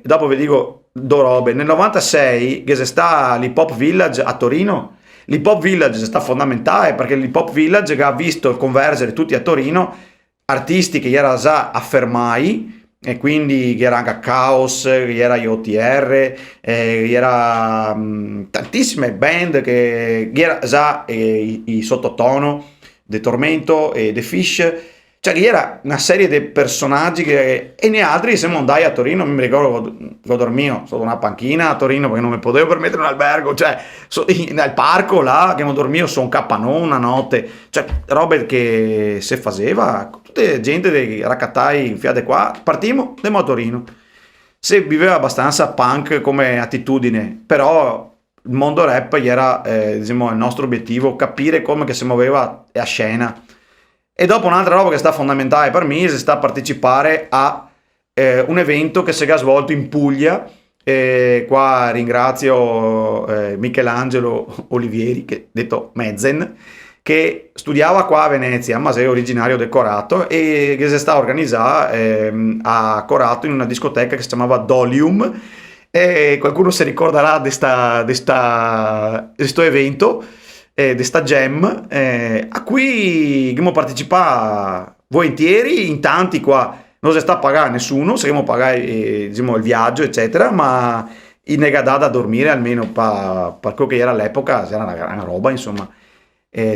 dopo vi dico due robe, nel 96 che sta l'Hip Hop Village a Torino, l'Hip Hop Village sta fondamentale, perché l'Hip Hop Village che ha visto convergere tutti a Torino artisti che era già affermai, e quindi che era anche Chaos, che era IOTR, che era tantissime band che era già i sottotono de Tormento e The Fish, cioè che era una serie di personaggi e ne altri. Siamo andati a Torino, mi ricordo che ho dormito sotto una panchina a Torino perché non mi potevo permettere un albergo, cioè nel parco là che ho dormito su un capannone una notte, cioè robe che si faceva, tutte gente dei raccattai in fiade qua, partimmo, andiamo a Torino. Se viveva abbastanza punk come attitudine, però il mondo rap era diciamo, il nostro obiettivo, capire come che si muoveva a scena. E dopo un'altra roba che sta fondamentale per me è sta a partecipare a un evento che si è svolto in Puglia. Qua ringrazio Michelangelo Olivieri, che detto Mezzen, che studiava qua a Venezia, ma sei originario del Corato, e che si sta a organizzare a Corato in una discoteca che si chiamava Dolium. E qualcuno si ricorderà di questo evento. di sta jam, a cui abbiamo partecipato volentieri, in tanti qua non si sta a pagare nessuno, se abbiamo pagare diciamo, il viaggio eccetera, ma in negadà da dormire almeno per quello che era all'epoca, era una roba insomma.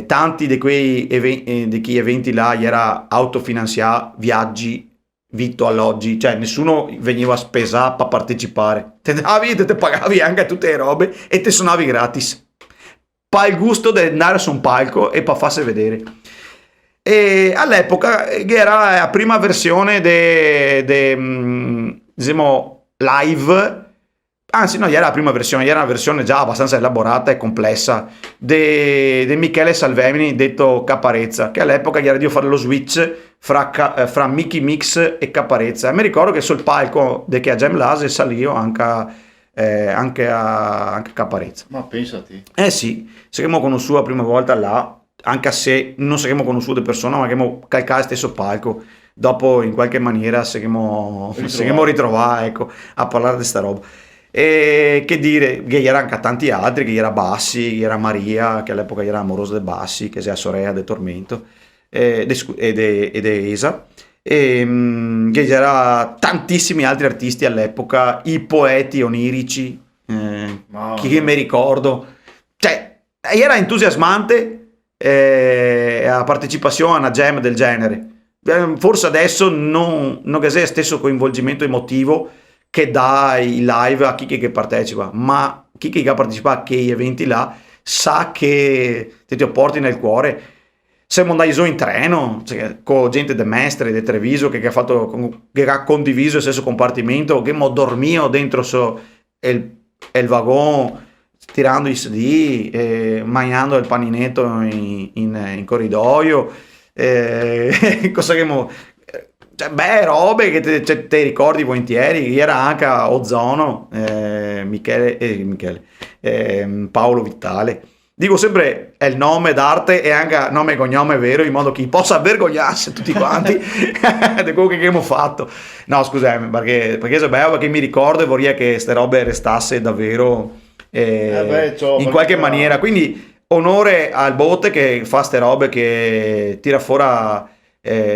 Tanti di quei eventi là era autofinanziare viaggi, vitto, alloggi, cioè nessuno veniva a spesare per partecipare, te davi e te pagavi anche tutte le robe e te suonavi gratis, pa il gusto di andare su un palco e per farsi vedere. E all'epoca era la prima versione diciamo live, anzi no, era la prima versione, era una versione già abbastanza elaborata e complessa di Michele Salvemini, detto Caparezza, che all'epoca gli era di fare lo switch fra Mickey Mix e Caparezza. E mi ricordo che sul palco che a Jam Lase salivo anche a Caparezza. Ma pensati. Sì, siamo conosciuti la prima volta là, anche se non siamo conosciuti di persona, ma abbiamo calcato lo stesso palco. Dopo in qualche maniera siamo ritrovati, ecco, a parlare di sta roba. E che dire, che era anche tanti altri, che era Bassi, che era Maria, che all'epoca era amorosa di Bassi, che era sorella del Tormento, ed Esa, e che c'era tantissimi altri artisti all'epoca, i poeti onirici, che mi ricordo, cioè era entusiasmante la partecipazione a una jam del genere. Forse adesso non che sia stesso coinvolgimento emotivo che dà i live a chi che partecipa, ma chi che partecipa a quegli eventi là sa che ti porti nel cuore. Siamo andati in treno, cioè, con gente del Mestre, di Treviso, che ha condiviso il stesso compartimento, che abbiamo dormito dentro il wagon, tirando i CD, mangiando il paninetto in corridoio, cosa che cioè, robe che te ricordi volentieri. Era anche Ozono, Paolo Vitale. Dico sempre è il nome d'arte e anche nome e cognome vero, in modo che possa vergognarsi tutti quanti di quello che abbiamo fatto. No, scusami, perché è bello, perché mi ricordo e vorrei che queste robe restasse davvero in qualche maniera. Quindi onore al botte che fa ste robe, che tira fuori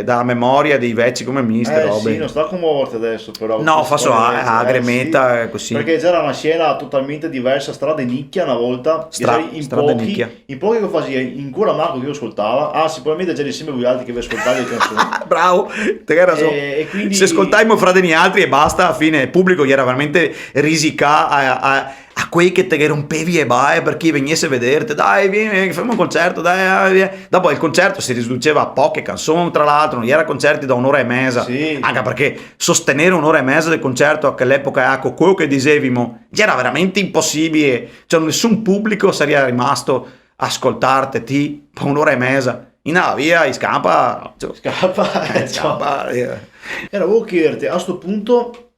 da memoria dei vecchi come me, ste robe. Sì, non sta come morte adesso, però. No, fa solo a gremetta, sì. Così. Perché c'era una scena totalmente diversa, strada nicchia una volta. In pochi che faceva, in cura Marco che io ascoltava. Sicuramente c'era insieme voi altri che vi ascoltavate le canzoni. Bravo, te hai ragione. E quindi... Se ascoltaimo fra degli altri e basta, alla fine il pubblico gli era veramente risica a quei che te rompevi e vai per chi venisse a vederti, dai vieni, facciamo un concerto, dai. Dopo il concerto si riduceva a poche canzoni, tra l'altro non era concerti da un'ora e mezza, sì. Anche perché sostenere un'ora e mezza del concerto a quell'epoca, quello che dicevimo, era veramente impossibile, cioè nessun pubblico sarebbe rimasto a ascoltarti per un'ora e mezza. Via, scappa. Scappa. Era volevo chiederti a sto punto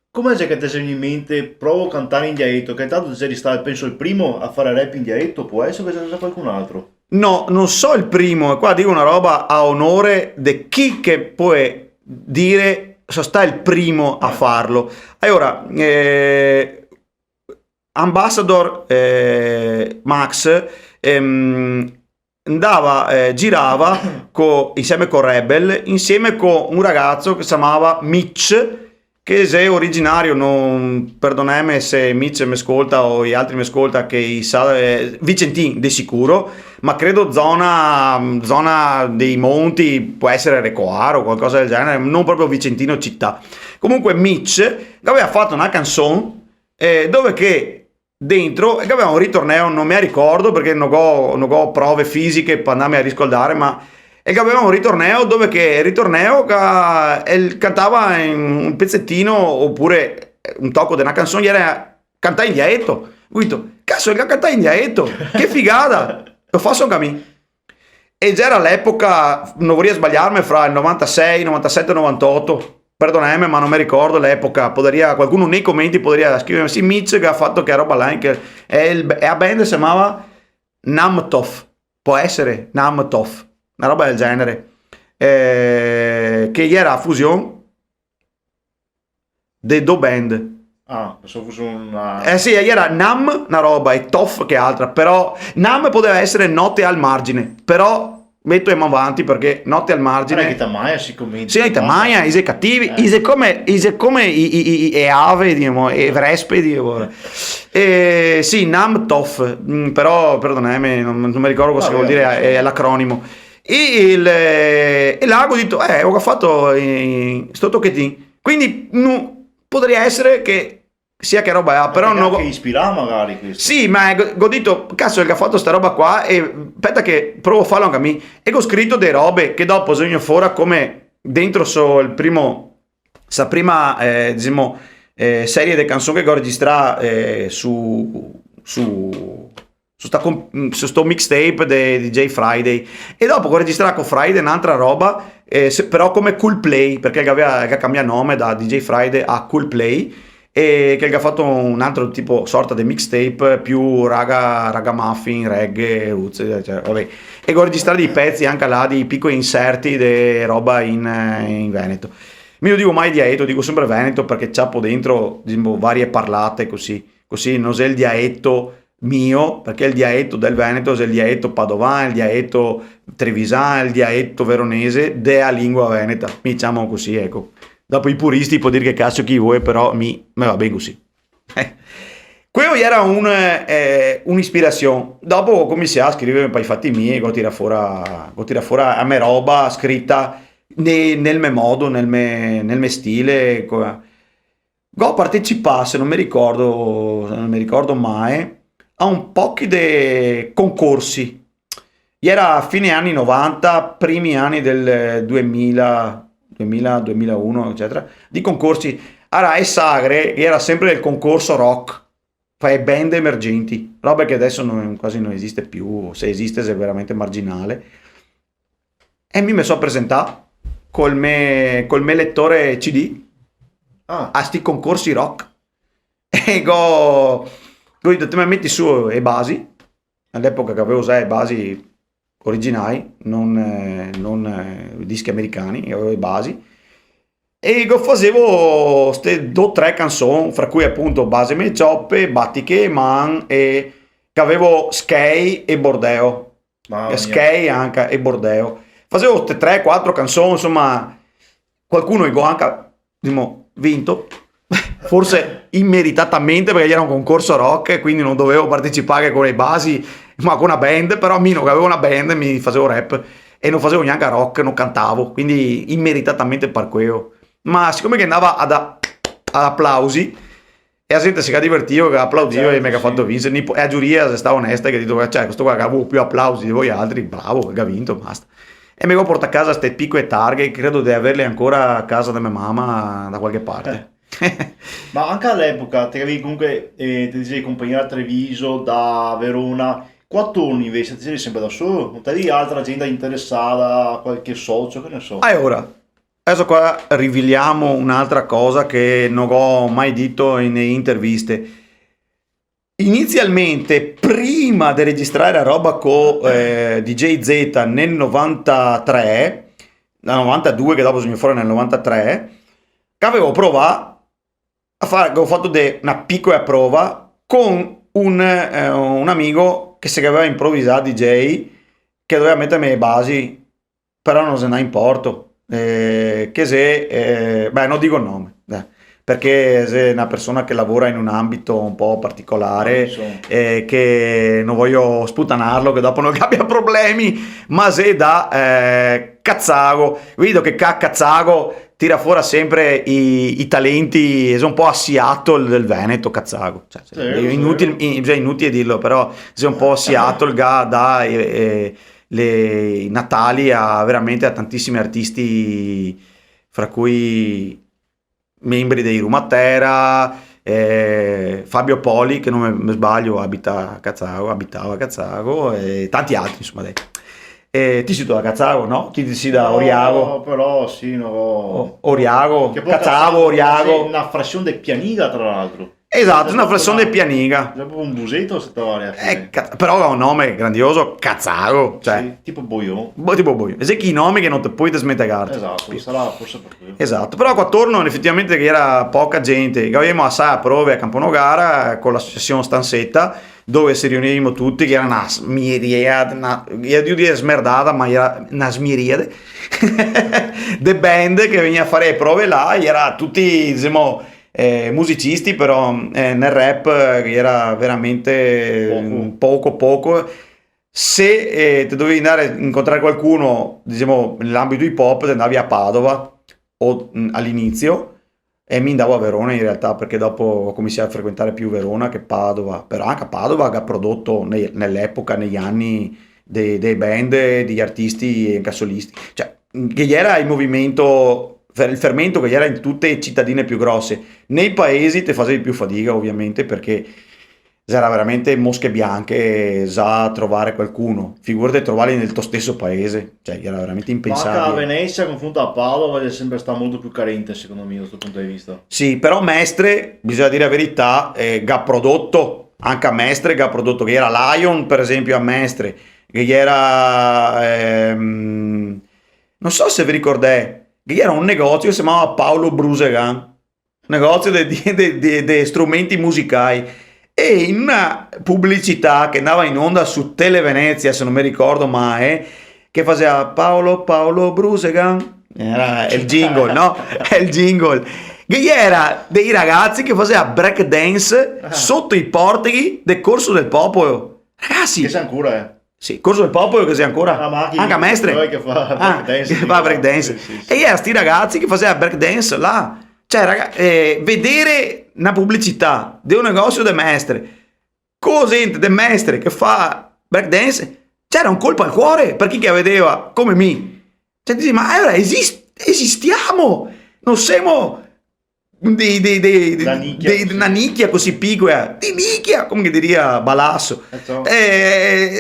come c'è che ti sei in mente provo a cantare in dialetto, che tanto sei stato penso il primo a fare rap in dialetto, può essere che c'è qualcun altro? No, non so il primo, e qua dico una roba a onore di chi che può dire sta il primo a farlo. Allora, Ambassador Max girava insieme con Rebel, insieme con un ragazzo che si chiamava Mitch, che è originario, non perdonami se Mitch mi ascolta o gli altri mi ascolta, che sa Vicentin di sicuro, ma credo zona dei monti, può essere Recoaro o qualcosa del genere, non proprio Vicentino città. Comunque Mitch aveva fatto una canzone dove che dentro che aveva un ritorneo, non mi ricordo perché non ho prove fisiche per andarmi a riscaldare, ma e che aveva un ritorneo dove che il ritorneo cantava in un pezzettino oppure un tocco di una canzone, era cantare in dialetto. Ho detto, cazzo, che cantare in dialetto, che figata, lo faccio anche a me. E già era l'epoca, non vorrei sbagliarmi, fra il 96, 97 e 98, perdonami ma non mi ricordo l'epoca, qualcuno nei commenti potrebbe scrivermi, sì, Mitch che ha fatto che roba là, che e la band si chiamava Namtov, può essere Namtov, una roba del genere, che era la fusione dei due band, Ah, pensavo fosse una... Eh sì, era Nam una roba e Toff che altra, però Nam poteva essere note al margine, però metto in avanti perché note al margine... Non è che Tamaia si commenta. Sì, Tamaia, ise cattivi, ise come e ave, diciamo, e vrespe, diciamo. Sì, Nam Toff, però perdonami, non mi ricordo cosa vuol dire, è l'acronimo. E là ho detto, ho fatto sto tocchettino. Quindi potrebbe essere che sia che roba è, però non... Che ispira magari questo. Sì, ma ho detto, cazzo, che ha fatto sta roba qua e aspetta che provo a farlo anche a me. E ho scritto delle robe che dopo sogno fuori come dentro il primo, sa prima, diciamo, serie di canzoni che ho registrato su sto mixtape di DJ Friday. E dopo ho registrato con Friday un'altra roba, però come Cool Play, perché che cambiato nome da DJ Friday a Cool Play. E che ha fatto un altro tipo sorta di mixtape più ragamuffin, reggae, roots, cioè, vabbè. E ho registrato dei pezzi anche là di piccoli inserti di roba in Veneto. Mi lo dico mai dialetto, dico sempre Veneto perché c'appo dentro diciamo, varie parlate così non è il dialetto mio, perché il dialetto del Veneto è il dialetto padovano, il dialetto trevisano, il dialetto veronese della lingua veneta, diciamo così, ecco. Dopo i puristi può dire che cazzo chi vuoi, però mi va bene così. Quello era un'ispirazione. Dopo ho cominciato a scrivere per i fatti miei, ho tirato fuori a me roba scritta nel mio modo, nel mio stile. Ho partecipato, se non mi ricordo mai, a un po' di concorsi. Era fine anni 90, primi anni del 2001, eccetera, di concorsi. Allora, e Sagre era sempre il concorso rock, fai band emergenti, roba che adesso quasi non esiste più, se esiste è veramente marginale. E mi sono presentato col me lettore CD a sti concorsi rock e ho detto te mi metti su le basi, all'epoca che avevo usato le basi originali, non dischi americani, avevo le basi e facevo queste 2 o 3 canzoni, fra cui appunto Base Me Cioppe, Battiche, Man e che avevo Skei e Bordeo, Skei anche e Bordeo. Facevo queste 3-4 canzoni, insomma, qualcuno ho anche diciamo, vinto, forse immeritatamente perché era un concorso rock e quindi non dovevo partecipare con le basi ma con una band, però a me non avevo una band mi facevo rap e non facevo neanche rock, non cantavo, quindi immeritatamente per quello. Ma siccome che andava ad applausi e la gente si è divertito, che applaudiva e mi ha fatto vincere, e a giuria se stava onesta che ha detto cioè questo qua che avevo più applausi di voi altri, bravo, che ha vinto, basta. E mi ho portato a casa queste piccole targhe, credo di averle ancora a casa da mia mamma da qualche parte. Ma anche all'epoca ti avevi comunque ti dicevi compagnia a Treviso, da Verona, qua torni invece ti sei sempre da solo, non ti altra gente interessata, qualche socio, che ne so. Allora, adesso qua riveliamo un'altra cosa che non ho mai detto nelle interviste. Inizialmente, prima di registrare la roba con DJ Z nel 93, nel 92 che dopo sono fuori nel 93, che avevo provato a fare, avevo fatto una piccola prova con un amico che si aveva improvvisato DJ che doveva mettermi le basi, però non se ne ha importo. Che se non dico il nome perché se è una persona che lavora in un ambito un po' particolare che non voglio sputanarlo che dopo non abbia problemi, ma se da Cazzago vedo che Cazzago tira fuori sempre i talenti, è un po' a Seattle del Veneto Cazzago, cioè, inutile dirlo, però è un po' a Seattle da i natali veramente a tantissimi artisti, fra cui membri dei Rumatera, Fabio Poli che non mi sbaglio abitava a Cazzago e tanti altri insomma dai. Ti sei da Cazzago, no? Ti sei da Oriago? No, però sì, no. Oriago, che poi Cazzago, Oriago. Una frazione del Pianiga tra l'altro. Esatto, una flessione di pianiga. È proprio un busetto se trovare Però ha un nome grandioso, Cazzago, cioè, sì, tipo Boion. tipo voi. E chi nomi che non ti puoi smettere. Esatto, sarà forse per quello. Esatto, però qua attorno effettivamente che era poca gente, che avevamo assai a prove a Camponogara con l'associazione Stanzetta, dove si riunivamo tutti, che era una smiriade, io devo dire smerdata, ma era una smiriade, de band che veniva a fare le prove là, e era tutti, diciamo, musicisti, però nel rap era veramente poco. Se ti dovevi andare a incontrare qualcuno, diciamo, nell'ambito hip hop, te andavi a Padova o all'inizio, e mi andavo a Verona in realtà, perché dopo ho cominciato a frequentare più Verona che Padova, però anche a Padova che ha prodotto nell'epoca, negli anni, dei band, degli artisti e solisti, cioè che era il movimento, il fermento che era in tutte le cittadine più grosse. Nei paesi te facevi più fatica ovviamente, perché era veramente mosche bianche già trovare qualcuno, figurati trovarli nel tuo stesso paese, cioè era veramente Ma anche a impensabile. Venezia, confronto a Padova, è sempre stato molto più carente secondo me da questo punto di vista. Sì, però Mestre, bisogna dire la verità, che ha prodotto, anche a Mestre, che ha prodotto, che era Lion per esempio a Mestre, che era, non so se vi ricordate, che era un negozio che si chiamava Paolo Brusegan, negozio di strumenti musicali, e in una pubblicità che andava in onda su Televenezia, se non mi ricordo mai, che faceva Paolo Brusegan, era il jingle, no? È il jingle. Che era dei ragazzi che faceva break dance sotto i portici del Corso del Popolo. Ragazzi, Che c'è ancora, sì, Corso del Popolo che sia ancora anche a Mestre che fa breakdance, che fa break dance. Sì. E era sti ragazzi che faceva break dance là, cioè vedere una pubblicità di un negozio di Mestre con gente di Mestre che fa break dance, c'era un colpo al cuore per chi che vedeva come me, cioè dici, ma allora esistiamo, non siamo una nicchia così piccola, di nicchia, come che diria Balasso.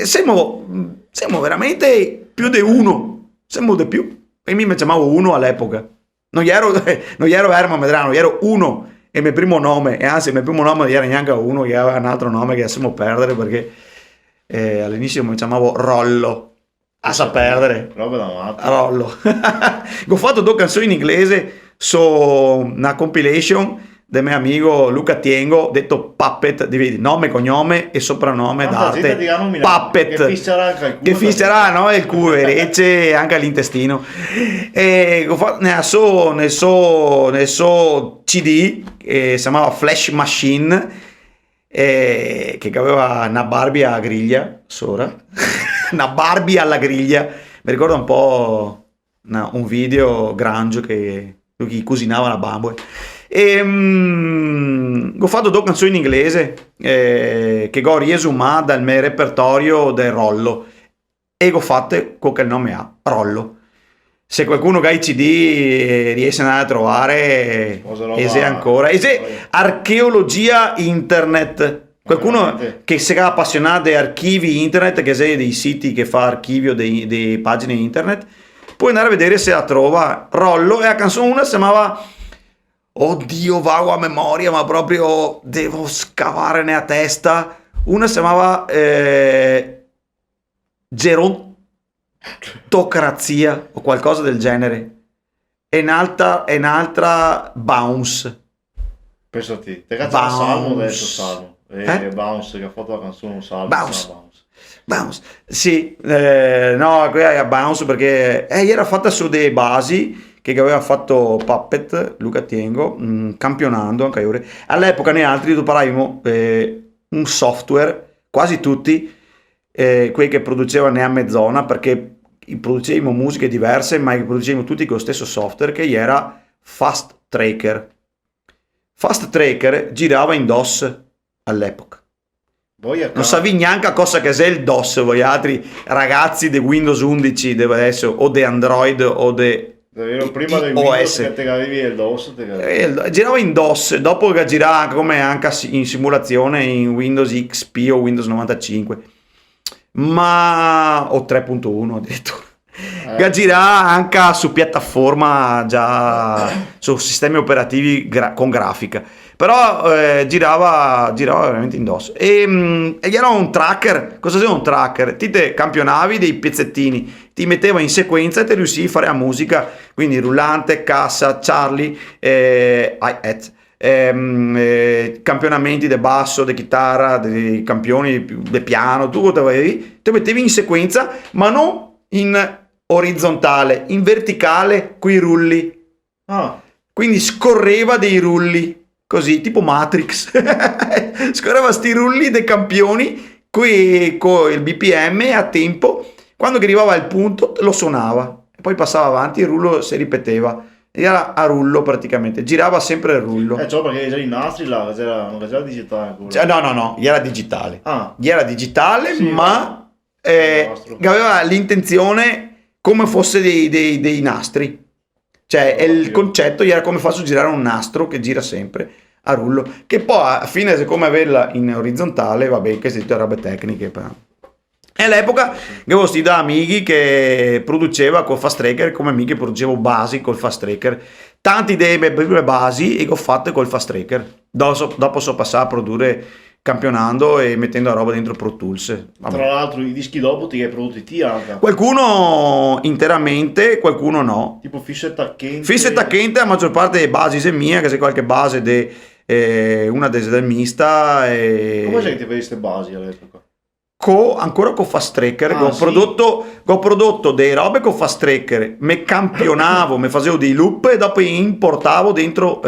Siamo veramente più di uno, siamo di più. E mi chiamavo uno all'epoca, non ero Herman Medrano, ero uno, e il mio primo nome, e anzi il mio primo nome non era neanche uno, che aveva un altro nome che lasciamo perdere, perché all'inizio mi chiamavo Rollo, a perdere, roba da matto. Rollo. Ho fatto due canzoni in inglese su una compilation del mio amico Luca Tiengo, detto Puppet, di nome, cognome e soprannome d'arte, Puppet, che fiscerà, no? Il culo, e anche all'intestino. E nel suo CD che si chiamava Flash Machine, che aveva una Barbie a griglia sopra, una Barbie alla griglia, mi ricorda un po' un video grunge che lui cucinava la bambola. E ho fatto due canzoni in inglese che ho riesumato dal mio repertorio del Rollo, e ho fatto quel che il nome ha, Rollo. Se qualcuno che ha i CD riesce ad andare a trovare, esiste ancora, esiste archeologia internet. Qualcuno che si è appassionato di archivi internet, che sei dei siti che fa archivio dei pagine internet, puoi andare a vedere se la trova. Rollo, e la canzone una si chiamava, oddio, vago a memoria, ma proprio devo scavare nella testa. Una si chiamava Gerontocrazia o qualcosa del genere, e un'altra Bounce. Penso a te cazzo il salmo adesso, salmo. Bounce che ha fatto la canzone, un salmo. Bounce. Sì, no, qui è Bounce perché era fatta su dei basi che aveva fatto Puppet, Luca Tiengo, campionando anche io. All'epoca ne altri preparavamo un software, quasi tutti, quelli che producevano a mezz'ora, perché producevamo musiche diverse, ma producevamo tutti con lo stesso software, che era Fast Tracker. Fast Tracker girava in DOS all'epoca. Non sapevi neanche a cosa che è il DOS, voi altri ragazzi di Windows 11 adesso, o di Android o di prima del Windows che te avevi il DOS, girava in DOS, dopo che girava come anche in simulazione in Windows XP o Windows 95, ma o 3.1 addirittura. Che girava anche su piattaforma, già su sistemi operativi con grafica. però girava veramente indosso. E gli era un tracker. Cosa sia un tracker? Ti te campionavi dei pezzettini, ti metteva in sequenza e ti riuscivi a fare la musica, quindi rullante, cassa, Charlie, hi-hat, campionamenti di basso, di chitarra, dei campioni di piano, tu te mettevi in sequenza, ma non in orizzontale, in verticale, coi rulli. Quindi scorreva dei rulli, così, tipo Matrix. Scorreva sti rulli dei campioni con il BPM a tempo. Quando arrivava al punto lo suonava, e poi passava avanti, il rullo si ripeteva. Era a rullo praticamente, girava sempre il rullo. Cioè perché c'era i nastri là, non c'era digitale. Cioè, no, gli era digitale. Gli era digitale, sì, ma aveva l'intenzione come fosse dei nastri. Cioè, il concetto era come faccio girare un nastro che gira sempre a rullo, che poi a fine, siccome averla in orizzontale, vabbè, che si tutte robe tecniche. E all'epoca avevo sti da amici che produceva col Fast Tracker, come amici producevo basi col Fast Tracker. Tanti dei miei prime basi che ho fatte col Fast Tracker. Dopo so passare a produrre campionando e mettendo la roba dentro Pro Tools. Vabbè. Tra l'altro i dischi dopo ti hai prodotti te anche. Qualcuno interamente, qualcuno no. Tipo Fischer Tacchente. Fischer Tacchente, la maggior parte delle basi è mia, che c'è qualche base una del mista. Come sai che ti vedi queste basi all'epoca? Ancora con Fast Tracker, ho sì. prodotto dei robe con Fast Tracker, me campionavo, me facevo dei loop e dopo importavo dentro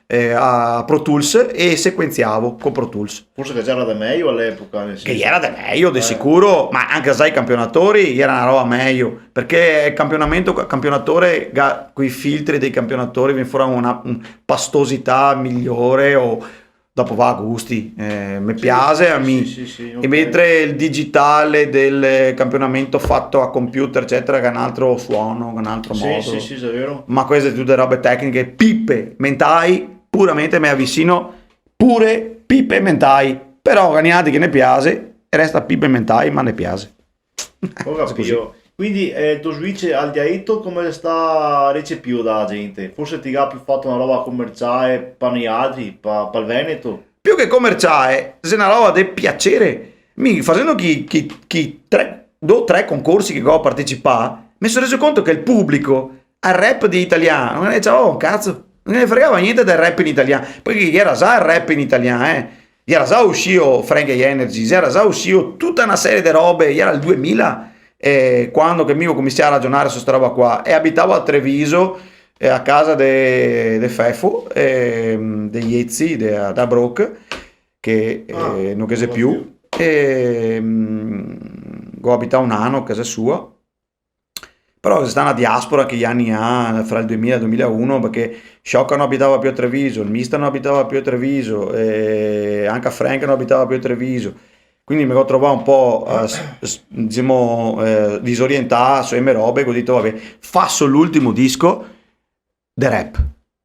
a Pro Tools e sequenziavo con Pro Tools. Forse che c'era da meglio all'epoca. Che era da meglio, di sicuro, ma anche sai i campionatori era una roba meglio, perché il campionatore con i filtri dei campionatori viene fuori una pastosità migliore o dopo va a gusti, mi piace a me. Sì, okay. E mentre il digitale del campionamento fatto a computer eccetera che ha un altro suono, un altro modo. Sì, è vero. Ma queste tutte robe tecniche, pippe, mentai, puramente me avvicino, pure pippe e mentai, però Ganiati che ne piace, resta pippe e mentai, ma ne piace. Ho capito. Quindi il tuo switch al dialetto come sta recepito dalla gente? Forse ti ha più fatto una roba commerciale per gli altri, per il Veneto? Più che commerciale, se una roba di piacere, facendo due o tre concorsi che ho partecipato, mi sono reso conto che il pubblico al rap di italiano non ne diceva un cazzo, non ne fregava niente del rap in italiano, perché era già il rap in italiano, era già uscito Frank Energy, era già uscito tutta una serie di robe, era il 2000. Quando che mi ho cominciato a ragionare su questa roba qua e abitavo a Treviso a casa de Fefo degli Ezzi da Broc che non che c'è più ho abitato un anno a casa sua, però c'è stata una diaspora che gli anni ha fra il 2000 e il 2001 perché Sciocca non abitava più a Treviso, il Mista non abitava più a Treviso, anche Frank non abitava più a Treviso. Quindi mi ho trovato un po' disorientato su me robe, ho detto vabbè, faccio l'ultimo disco di rap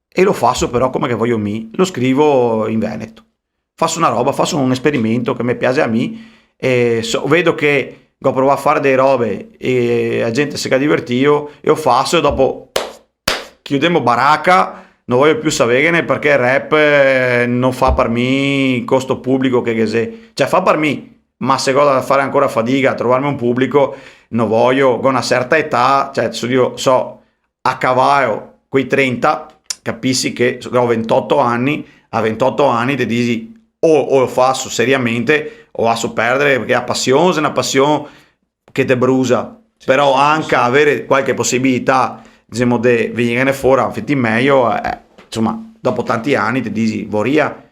e lo faccio però come che voglio me, lo scrivo in Veneto. Faccio una roba, faccio un esperimento che mi piace a me e vedo che ho provato a fare delle robe e la gente si è divertito e lo faccio e dopo chiudiamo baracca. Non voglio più sapere perché il rap non fa per me costo pubblico che sei. Cioè fa per me, ma se ho da fare ancora fatica a trovarmi un pubblico, non voglio, con una certa età, cioè io so a cavallo quei 30, capisci che ho 28 anni, a 28 anni ti dici o lo faccio seriamente o lascio perdere perché la passione è una passione che ti brusa, però anche avere qualche possibilità diciamo di venire fuori a fatti meglio insomma dopo tanti anni ti dici vorria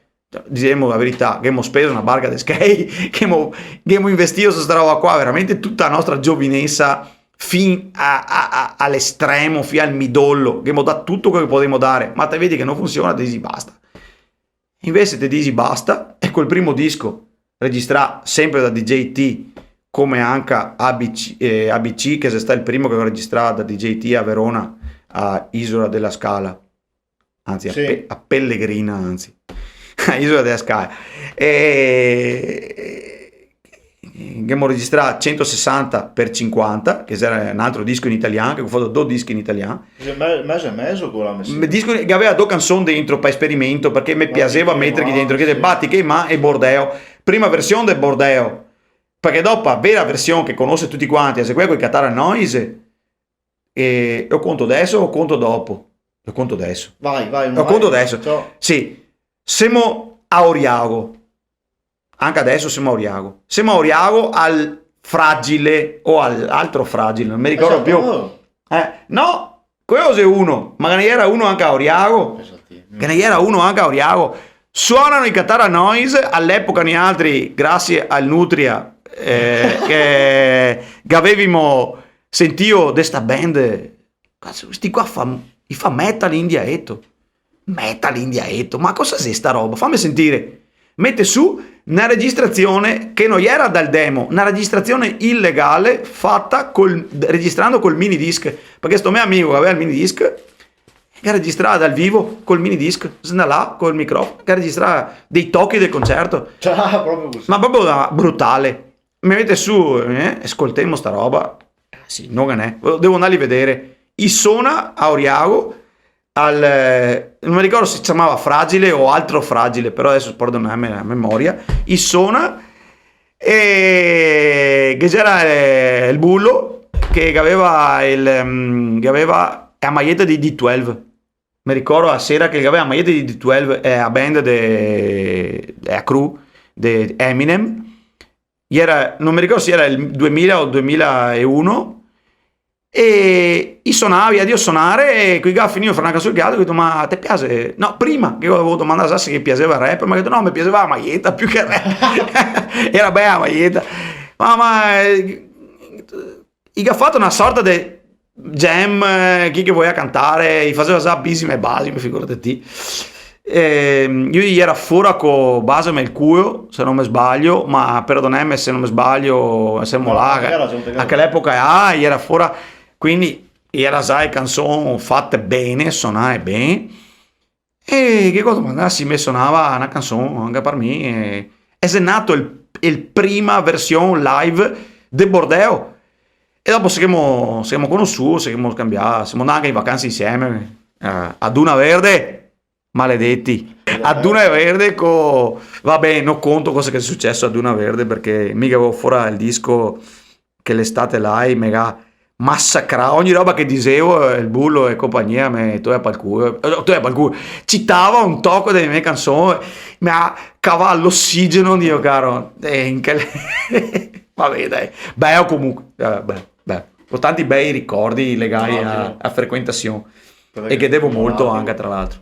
diciamo la verità che abbiamo speso una barca di skate che abbiamo investito su questa roba qua veramente tutta la nostra giovinezza fin all'estremo fino al midollo che abbiamo dato tutto quello che potevamo dare ma te vedi che non funziona ti dici basta invece ti dici basta e quel primo disco registrato sempre da DJT come anche ABC che è stato il primo che ho registrato da DJT a Verona a Isola della Scala anzi sì. a Pellegrina anzi a Isola della Scala abbiamo registrato 160x50, che era un altro disco in italiano, che ho fatto due dischi in italiano. Mese e mese con la messa. Disco che aveva due canzoni dentro per esperimento, perché mi piaceva mettergli dentro, che Batti che ma e Bordeo. Prima versione del Bordeo, perché dopo la vera versione che conosce tutti quanti, se quella con i Qatar Noise, e lo conto adesso o conto dopo? Lo conto adesso. Vai, Lo conto adesso. Ciao. Sì, siamo a Oriago. Anche adesso siamo a Oriago. Siamo a Oriago al Fragile o all'altro Fragile, non mi ricordo più. No, quello è uno, ma ne era uno anche a Oriago. Che ne era uno anche a Oriago. Suonano i Qatar Noise, all'epoca ne altri, grazie al Nutria, che avevamo sentito di sta band. Cazzo, questi qua fa metal indietro. Metal indietro, ma cosa è sta roba? Fammi sentire. Mette su una registrazione che non era dal demo, una registrazione illegale fatta registrando col mini disc, perché sto mio amico che aveva il mini disc che registrava dal vivo col mini disc, là col microfono, che registrava dei tocchi del concerto. Proprio così. Ma proprio brutale. Mi mette su, ascoltiamo sta roba. Sì, non è. Devo andarli a vedere. I suona a Oriago non mi ricordo se si chiamava Fragile o altro Fragile, però adesso perdonami la memoria. I suona e che c'era il bullo che aveva la maglietta di D12. Mi ricordo la sera che aveva la maglietta di D12 è la band a crew di Eminem. Non mi ricordo se era il 2000 o il 2001. E suonava, io suonare e qui finito fra una canzone che altro, ho detto ma ti piace? No, prima che io avevo domandato se piaceva il rap, ma ho detto no, mi piaceva la maglietta più che il rap. Era bella la maglietta. Ma gli ha fatto una sorta di jam, chi che voleva cantare, gli faceva già bisime e basi, figurati te. Io gli era fuori con base il culo, se non mi sbaglio, ma perdonami se non mi sbaglio, siamo là, a quell'epoca gli era fuori. Quindi era già canzoni fatte bene, suonare bene. E che cosa mandassi mi suonava una canzone anche per me. È nato il prima versione live del Bordeo. E dopo siamo conosciuti, siamo scambiati, siamo andati anche in vacanze insieme a Duna Verde. Maledetti. A Duna Verde vabbè, non conto cosa che è successo a Duna Verde perché mica avevo fuori il disco che l'estate là e mega massacrava ogni roba che dicevo, il bullo e compagnia tu hai pal culo, citava un tocco delle mie canzoni, mi ha cavato l'ossigeno, Dio caro. Vabbè dai, beh comunque ho tanti bei ricordi legati a frequentazione e che devo molto anche tra l'altro.